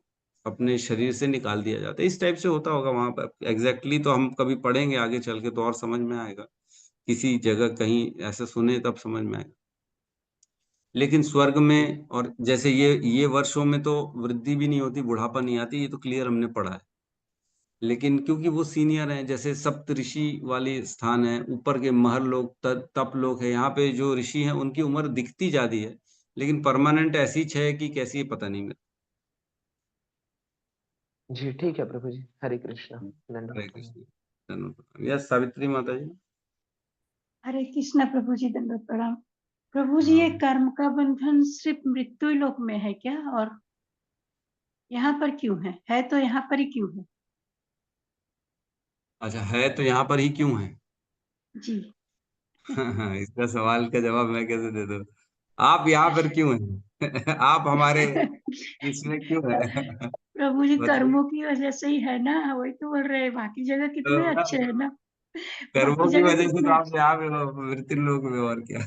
अपने शरीर से निकाल दिया जाता है, इस टाइप से होता होगा वहां पर। एग्जैक्टली तो हम कभी पढ़ेंगे आगे चल के तो और समझ में आएगा, किसी जगह कहीं ऐसा सुने तब समझ में आएगा। लेकिन स्वर्ग में और जैसे ये वर्षों में तो वृद्धि भी नहीं होती, बुढ़ापा नहीं आती, ये तो क्लियर हमने पढ़ा है। लेकिन क्योंकि वो सीनियर हैं, जैसे सप्त ऋषि वाले स्थान है, ऊपर के महर लोग, तप लोग है, यहाँ पे जो ऋषि हैं उनकी उम्र दिखती ज्यादा है, लेकिन परमानेंट ऐसी है कि कैसी है पता नहीं मेरे।
जी ठीक है प्रभु जी, हरे कृष्णा,
हरे
धन्यवाद प्रभु।
कृष्ण, धन्यवाद। यस सावित्री माता जी।
हरे कृष्णा प्रभु जी, दंडवत प्रणाम। प्रभु जी, ये
हाँ,
कर्म का बंधन सिर्फ मृत्यु लोक में है क्या, और यहाँ पर क्यों है तो यहाँ पर ही क्यों है?
अच्छा है तो यहाँ पर ही क्यों है?
जी।
इसका सवाल का जवाब मैं कैसे दे दूं? आप यहाँ पर क्यों हैं? आप हमारे इसमें क्यों है?
प्रभु जी,
बताइए।
कर्मों की वजह से ही है ना, वही तो बोल रहे हैं, बाकी जगह
तो
कितने अच्छे है ना,
कर्मों
बाकी
की
जगह
वजह से तो
कितने
आप
अच्छे।
यहाँ पे हो, मृत्यु लोक में, और क्या।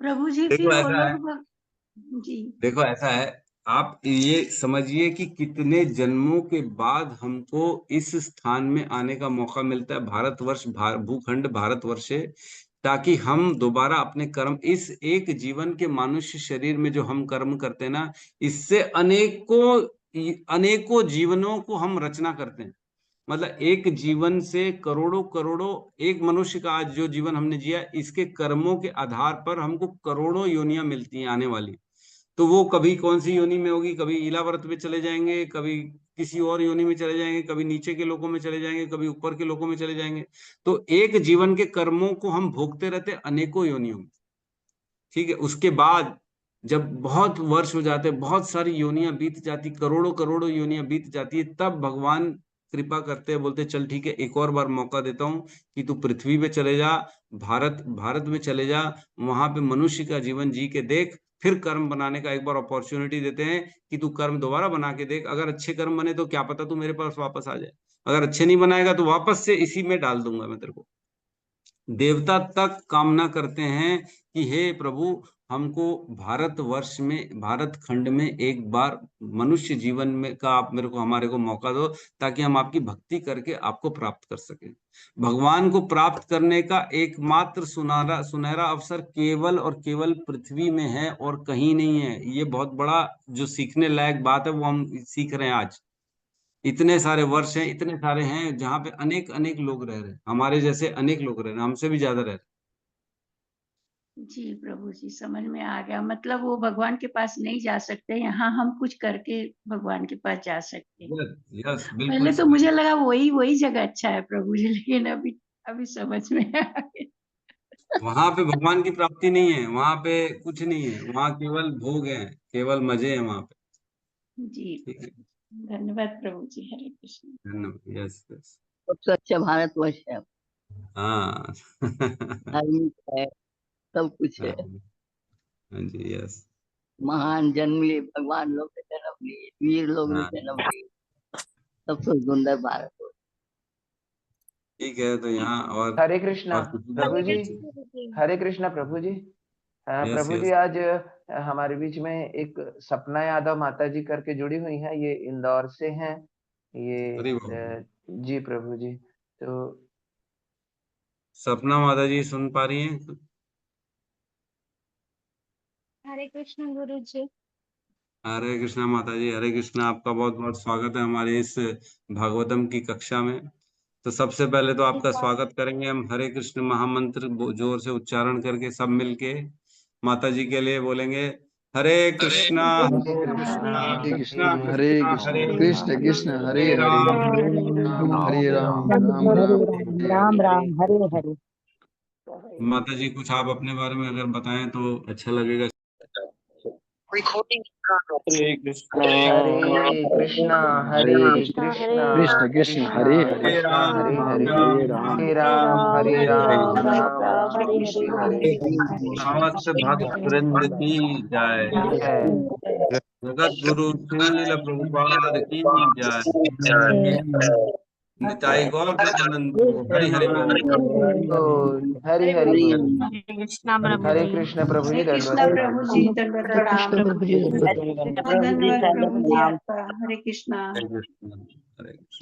प्रभु जी, फिर
देखो
वो
ऐसा है,
लोग जी।
देखो ऐसा है, आप ये समझिए कि कितने जन्मों के बाद हमको इस स्थान में आने का मौका मिलता है, भारतवर्ष, भूखंड भारतवर्ष है, ताकि हम दोबारा अपने कर्म, इस एक जीवन के मनुष्य शरीर में जो हम कर्म करते हैं ना, इससे अनेकों जीवनों को हम रचना करते हैं। मतलब एक जीवन से करोड़ों करोड़ों, एक मनुष्य का आज जो जीवन हमने जिया, इसके कर्मों के आधार पर हमको करोड़ों योनियां मिलती हैं आने वाली। तो वो कभी कौन सी योनि में होगी, कभी इलाव्रत में चले जाएंगे, कभी किसी और योनि में चले जाएंगे, कभी नीचे के लोकों में चले जाएंगे, कभी ऊपर के लोकों में चले जाएंगे। तो एक जीवन के कर्मों को हम भोगते रहते अनेकों योनियों में। ठीक है, उसके बाद जब बहुत वर्ष हो जाते, बहुत सारी योनियां बीत जाती, करोड़ों करोड़ों योनियां बीत जाती है, तब भगवान कृपा करते हैं, बोलते चल ठीक है, एक और बार मौका देता हूँ कि तू पृथ्वी पे चले जा, भारत में चले जा, वहां पे मनुष्य का जीवन जी के देख, फिर कर्म बनाने का एक बार अपॉर्चुनिटी देते हैं कि तू कर्म दोबारा बना के देख। अगर अच्छे कर्म बने तो क्या पता तू मेरे पास वापस आ जाए, अगर अच्छे नहीं बनाएगा तो वापस से इसी में डाल दूंगा मैं तेरे को। देवता तक कामना करते हैं कि हे प्रभु, हमको भारतवर्ष में, भारत खंड में एक बार मनुष्य जीवन में का आप मेरे को, हमारे को मौका दो, ताकि हम आपकी भक्ति करके आपको प्राप्त कर सकें। भगवान को प्राप्त करने का एकमात्र सुनहरा अवसर केवल और केवल पृथ्वी में है और कहीं नहीं है। ये बहुत बड़ा जो सीखने लायक बात है वो हम सीख रहे हैं आज। इतने सारे वर्ष हैं, इतने सारे हैं जहाँ पे अनेक अनेक लोग रह रहे हैं, हमारे जैसे अनेक लोग रह रहे हैं, हमसे भी ज्यादा रह रहे हैं।
जी प्रभु जी, समझ में आ गया। मतलब वो भगवान के पास नहीं जा सकते, यहाँ हम कुछ करके भगवान के पास जा सकते हैं।
यस, बिल्कुल
पहले तो
सही।
मुझे लगा वही जगह अच्छा है प्रभु जी, लेकिन अभी समझ में आ गया।
वहां पे भगवान की प्राप्ति नहीं है, वहां पे कुछ नहीं है, वहां केवल भोग है, केवल मजे हैं वहां पे।
जी,
ठीक है,
धन्यवाद प्रभु जी। हरे कृष्ण।
धन्यवाद। यस यस,
सबसे अच्छा भारतवर्ष है,
हाँ
धार्मिक है, सब कुछ है।
हाँ जी, यस,
महान जन्म लिए, भगवान लोग ने जन्म लिए, वीर लोग ने
हाँ
जन्म लिए, सबसे सुंदर भारतवर्ष।
ठीक है। तो यहाँ और
हरे कृष्णा
और किसी
प्रभु जी,
का?
हरे कृष्णा प्रभु जी।
यस
प्रभु जी,
यस,
आज हमारे बीच में एक सपना यादव माता जी करके जुड़ी हुई हैं, ये इंदौर से हैं। ये
अरे बाबा,
जी प्रभु जी। तो
सपना माता जी सुन पा रही हैं?
हरे कृष्ण गुरु जी।
हरे कृष्णा माता जी, हरे कृष्णा। आपका बहुत बहुत स्वागत है हमारे इस भागवतम की कक्षा में। तो सबसे पहले तो आपका स्वागत करेंगे हम, हरे कृष्ण महामंत्र जोर से उच्चारण करके सब मिलके माता जी के लिए बोलेंगे। हरे कृष्णा
हरे
हरे
कृष्णा
कृष्णा
हरे
कृष्णा
कृष्ण
हरे
कृष्ण
हरे
हरे
राम
हरे राम राम
हरे
राम
राम
हरे
राम
हरे।
राम हरे हरे।
माता जी, कुछ आप अपने बारे में अगर बताएं तो अच्छा लगेगा।
हरे कृष्णा
हरे कृष्णा
हरे
कृष्णा
कृष्ण कृष्ण हरे हरे,
हरे
कृष्णा
राम
हरे हरे,
हरे राम
हरे राम
हरे राम
राम
राम राम
राम
हरे
हरे
हरे।
हरे।
समस्त भक्त वृंद की जय।
जय।
जगत गुरु श्रील प्रभुपाद की जय। निताई गौर प्रेमानंद हरि हरि बोल।
तो हरि हरि बोल।
हरे कृष्णा प्रभु
हरे
जी।
कृष्ण प्रभु जी,
हरे
दंडवत
कृष्णा
प्रणाम।
प्रभु जी, दंडवत प्रणाम।
प्रभु जी।
धन्यवाद प्रभु जी आपका। हरे कृष्णा।
हरे कृष्ण, हरे कृष्ण।